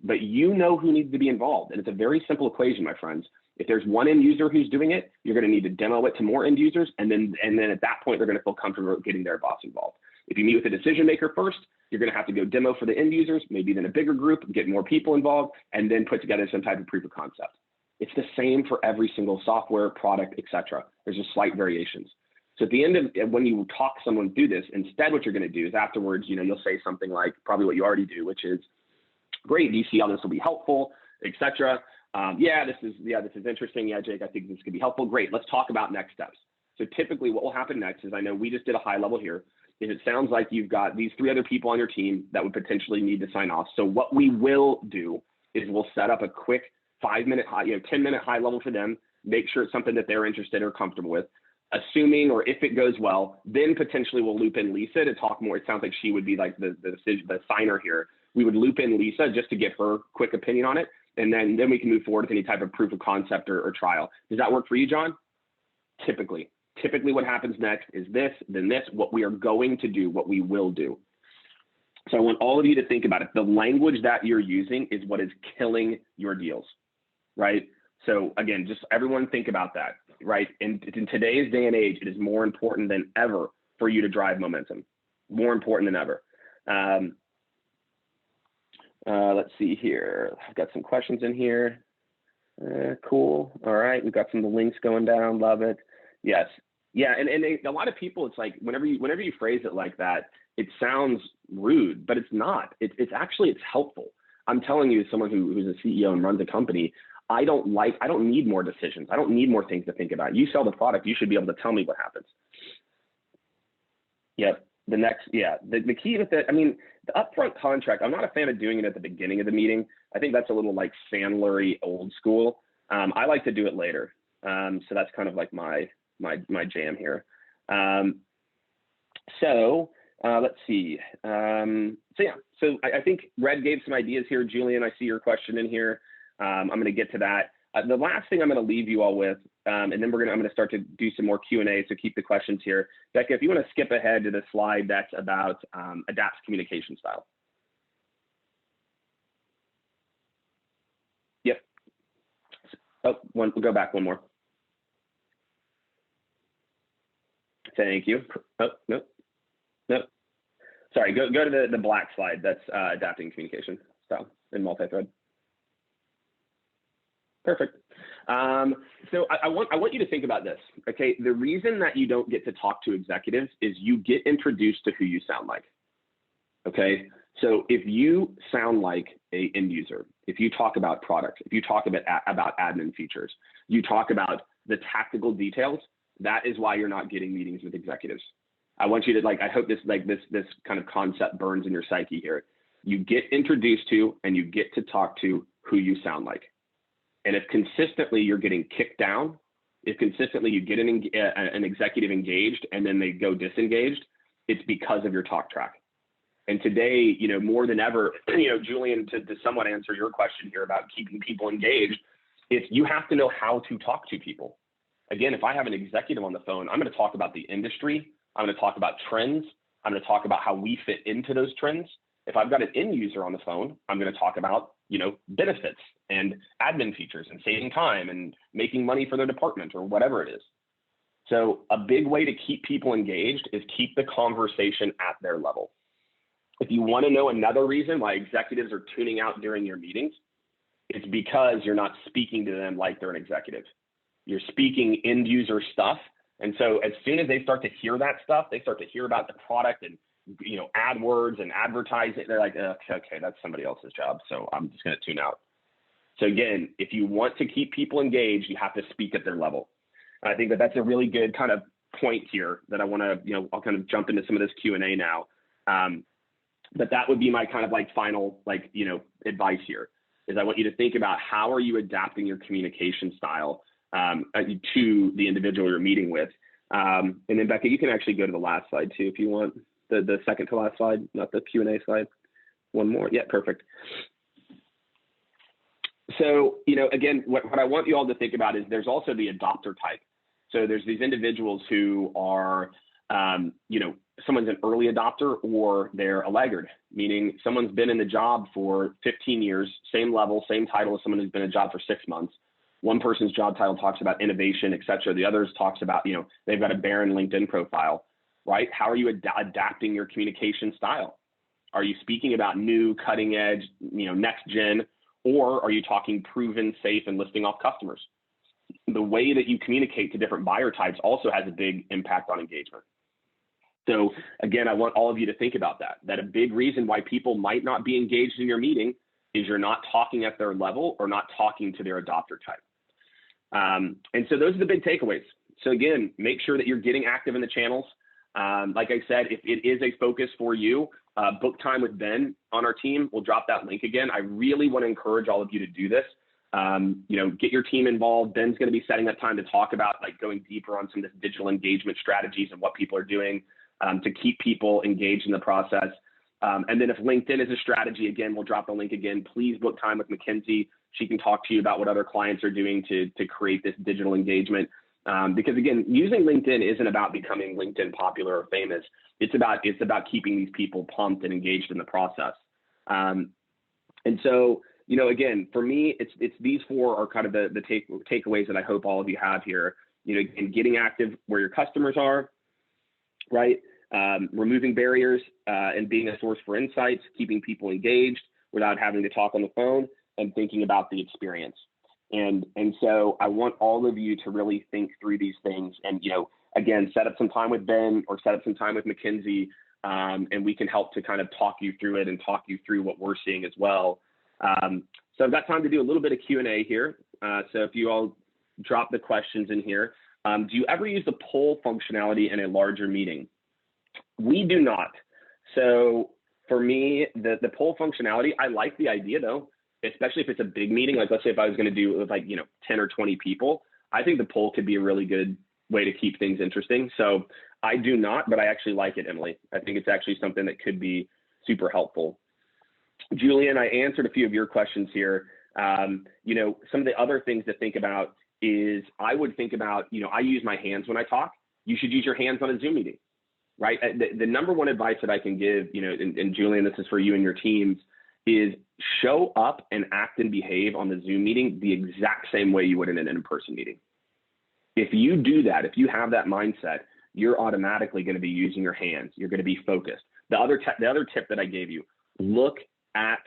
But you know who needs to be involved. And it's a very simple equation, my friends. If there's one end user who's doing it, you're going to need to demo it to more end users. And then at that point, they're going to feel comfortable getting their boss involved. If you meet with the decision maker first, you're going to have to go demo for the end users, maybe then a bigger group, get more people involved, and then put together some type of proof of concept. It's the same for every single software, product, etc. There's just slight variations. So at the end of when you talk someone through this, instead what you're going to do is afterwards, you'll say something like probably what you already do, which is, great, do you see how this will be helpful, etc. This is interesting. Yeah, Jake, I think this could be helpful. Great, let's talk about next steps. So typically what will happen next is, I know we just did a high level here, is it sounds like you've got these 3 other people on your team that would potentially need to sign off. So what we will do is we'll set up a quick 5-minute, 10-minute high level for them, make sure it's something that they're interested or comfortable with. Assuming, or if it goes well, then potentially we'll loop in Lisa to talk more. It sounds like she would be like the signer here. We would loop in Lisa just to get her quick opinion on it. And then we can move forward with any type of proof of concept or trial. Does that work for you, John? Typically what happens next is this, then this, what we are going to do, what we will do. So I want all of you to think about it. The language that you're using is what is killing your deals, right? So again, just everyone think about that, right? In today's day and age, it is more important than ever for you to drive momentum, more important than ever. Let's see here. I've got some questions in here. Cool. All right. We've got some of the links going down. Love it. Yes. Yeah. And a lot of people, it's like, whenever you phrase it like that, it sounds rude, but it's not. It's actually helpful. I'm telling you, as someone who's a CEO and runs a company, I don't need more decisions. I don't need more things to think about. You sell the product, you should be able to tell me what happens. Yep. The key with it, the upfront contract, I'm not a fan of doing it at the beginning of the meeting. I think that's a little like Sandler-y old school. I like to do it later. So that's kind of like my jam here. Let's see. So I think Red gave some ideas here. Julian, I see your question in here. I'm going to get to that. The last thing I'm going to leave you all with, and then I'm going to start to do some more Q&A, so keep the questions here. Becca, if you want to skip ahead to the slide that's about ADAPT's communication style. Yep. We'll go back one more. Thank you. Oh, no. Sorry, go to the black slide. That's adapting communication style in multi-thread. Perfect. So I want you to think about this. Okay, the reason that you don't get to talk to executives is you get introduced to who you sound like. Okay, so if you sound like a end user, if you talk about products, if you talk about admin features, you talk about the tactical details, that is why you're not getting meetings with executives. I want you to I hope this kind of concept burns in your psyche here. You get introduced to and you get to talk to who you sound like. And if consistently you're getting kicked down, if consistently you get an executive engaged and then they go disengaged, it's because of your talk track. And today, you know, more than ever, you know, Julian, to somewhat answer your question here about keeping people engaged, is you have to know how to talk to people. Again, if I have an executive on the phone, I'm going to talk about the industry. I'm going to talk about trends. I'm going to talk about how we fit into those trends. If I've got an end user on the phone, I'm going to talk about, you know, benefits and admin features and saving time and making money for their department or whatever it is. So a big way to keep people engaged is keep the conversation at their level. If you want to know another reason why executives are tuning out during your meetings, it's because you're not speaking to them like they're an executive. You're speaking end user stuff. And so as soon as they start to hear that stuff, they start to hear about the product and, you know, AdWords and advertising. They're like, okay, that's somebody else's job. So I'm just going to tune out. So again, if you want to keep people engaged, you have to speak at their level. And I think that that's a really good kind of point here that I want to, you know, I'll kind of jump into some of this Q&A now. But that would be my kind of like final, like, you know, advice here is I want you to think about how are you adapting your communication style to the individual you're meeting with. And then Becca, you can actually go to the last slide too, if you want, the second to last slide, not the Q&A slide. One more. Yeah, perfect. So, you know, again, what I want you all to think about is there's also the adopter type. So there's these individuals who are, you know, someone's an early adopter or they're a laggard, meaning someone's been in the job for 15 years, same level, same title as someone who's been in a job for 6 months. One person's job title talks about innovation, et cetera. The others talks about, you know, they've got a barren LinkedIn profile, right? How are you adapting your communication style? Are you speaking about new, cutting edge, you know, next gen, or are you talking proven, safe, and listing off customers? The way that you communicate to different buyer types also has a big impact on engagement. So again, I want all of you to think about that a big reason why people might not be engaged in your meeting is you're not talking at their level or not talking to their adopter type. And so those are the big takeaways. So again, make sure that you're getting active in the channels. Like I said, if it is a focus for you, book time with Ben on our team. We'll drop that link again. I really want to encourage all of you to do this. You know, get your team involved. Ben's going to be setting up time to talk about like going deeper on some of this digital engagement strategies and what people are doing to keep people engaged in the process. And then if LinkedIn is a strategy, again, we'll drop the link again. Please book time with Mackenzie. She can talk to you about what other clients are doing to create this digital engagement. Because again, using LinkedIn isn't about becoming LinkedIn popular or famous. It's about keeping these people pumped and engaged in the process. And so, you know, again, for me, it's these four are kind of the takeaways that I hope all of you have here. You know, again, getting active where your customers are, right? Removing barriers and being a source for insights, keeping people engaged without having to talk on the phone, and thinking about the experience. And so I want all of you to really think through these things and, you know, again, set up some time with Ben or set up some time with Mackenzie, and we can help to kind of talk you through it and talk you through what we're seeing as well. So I've got time to do a little bit of Q&A here. So if you all drop the questions in here. Do you ever use the poll functionality in a larger meeting? We do not. So for me, the poll functionality, I like the idea though, especially if it's a big meeting. Like let's say if I was going to do it with like, you know, 10 or 20 people, I think the poll could be a really good way to keep things interesting. So I do not, but I actually like it, Emily. I think it's actually something that could be super helpful. Julian, I answered a few of your questions here. You know, some of the other things to think about is I would think about, you know, I use my hands when I talk. You should use your hands on a Zoom meeting, right? The number one advice that I can give, you know, and Julian, this is for you and your teams, is show up and act and behave on the Zoom meeting the exact same way you would in an in-person meeting. If you do that, if you have that mindset, you're automatically going to be using your hands. You're going to be focused. The other tip that I gave you, look at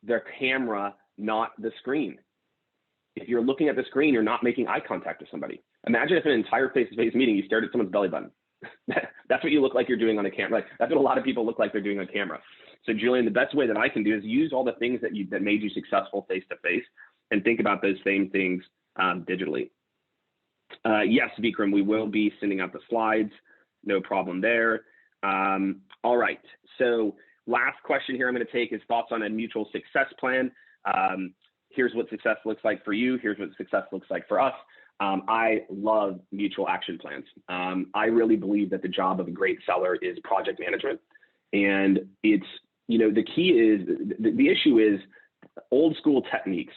the camera, not the screen. If you're looking at the screen, you're not making eye contact with somebody. Imagine if an entire face-to-face meeting, you stared at someone's belly button. That's what you look like you're doing on a camera. Like, that's what a lot of people look like they're doing on camera. So Julian, the best way that I can do is use all the things that made you successful face-to-face and think about those same things digitally. Yes, Vikram, we will be sending out the slides. No problem there. All right. So last question here I'm going to take is thoughts on a mutual success plan. Here's what success looks like for you. Here's what success looks like for us. I love mutual action plans. I really believe that the job of a great seller is project management. And it's, the key is, the issue is old school techniques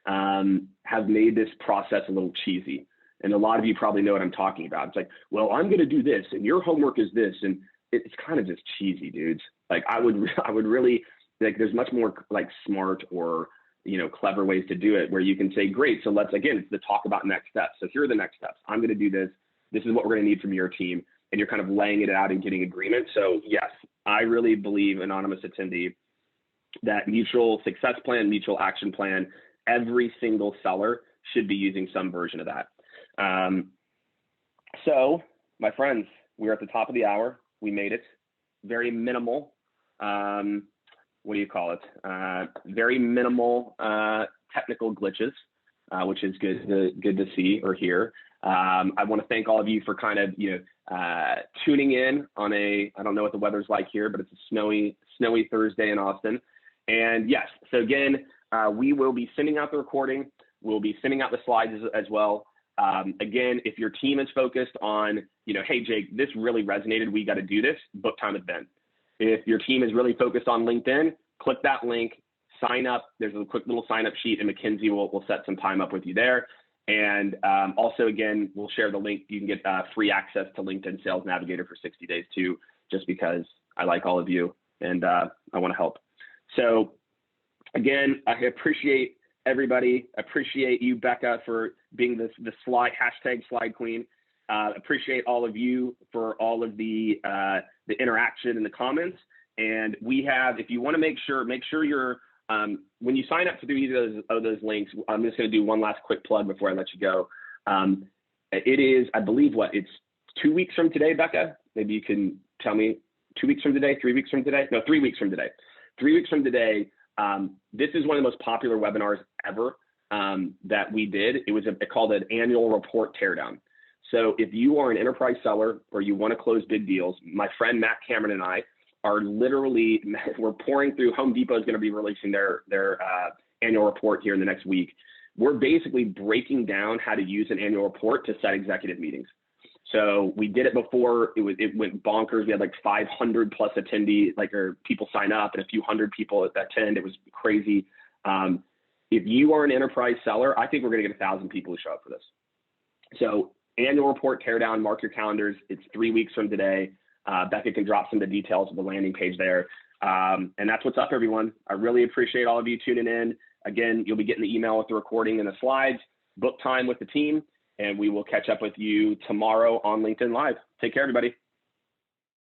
have made this process a little cheesy. And a lot of you probably know what I'm talking about. It's like, well, I'm going to do this and your homework is this. And it's kind of just cheesy, dudes. Like I would really, like, there's much more like smart or, clever ways to do it where you can say, great. So let's, again, it's the talk about next steps. So here are the next steps. I'm going to do this. This is what we're going to need from your team. And you're kind of laying it out and getting agreement. So yes, I really believe, anonymous attendee, that mutual success plan, mutual action plan, every single seller should be using some version of that. So my friends, we're at the top of the hour. We made it. Very minimal. What do you call it? Very minimal technical glitches, which is good to see or hear. I want to thank all of you for kind of, tuning in on I don't know what the weather's like here, but it's a snowy Thursday in Austin. And yes, so again, we will be sending out the recording. We'll be sending out the slides as well. Again, if your team is focused on, hey, Jake, this really resonated, we got to do this, book time with Ben. If your team is really focused on LinkedIn, click that link, sign up. There's a quick little sign up sheet, and Mackenzie will set some time up with you there. And also, again, we'll share the link. You can get free access to LinkedIn Sales Navigator for 60 days too, just because I like all of you and I want to help. So again, I appreciate everybody. Appreciate you, Becca, for being the slide queen. Appreciate all of you for all of the interaction in the comments. And we have, if you want to make sure you're, when you sign up to do either of those links, I'm just going to do one last quick plug before I let you go. It is, I believe, it's 2 weeks from today, Becca? Maybe you can tell me 2 weeks from today, 3 weeks from today? No, 3 weeks from today. 3 weeks from today, this is one of the most popular webinars ever that we did. It was called an annual report teardown. So if you are an enterprise seller or you want to close big deals, my friend Matt Cameron and I are literally, we're pouring through. Home Depot is going to be releasing their annual report here in the next week. We're basically breaking down how to use an annual report to set executive meetings. So we did it before. It went bonkers. We had like 500 plus attendees, or people sign up, and a few hundred people attend. It was crazy. If you are an enterprise seller, I think we're going to get 1,000 people who show up for this. So annual report teardown, mark your calendars. It's 3 weeks from today. Becca can drop some of the details of the landing page there. And that's what's up, everyone. I really appreciate all of you tuning in. Again, you'll be getting the email with the recording and the slides. Book time with the team, and we will catch up with you tomorrow on LinkedIn Live. Take care, everybody.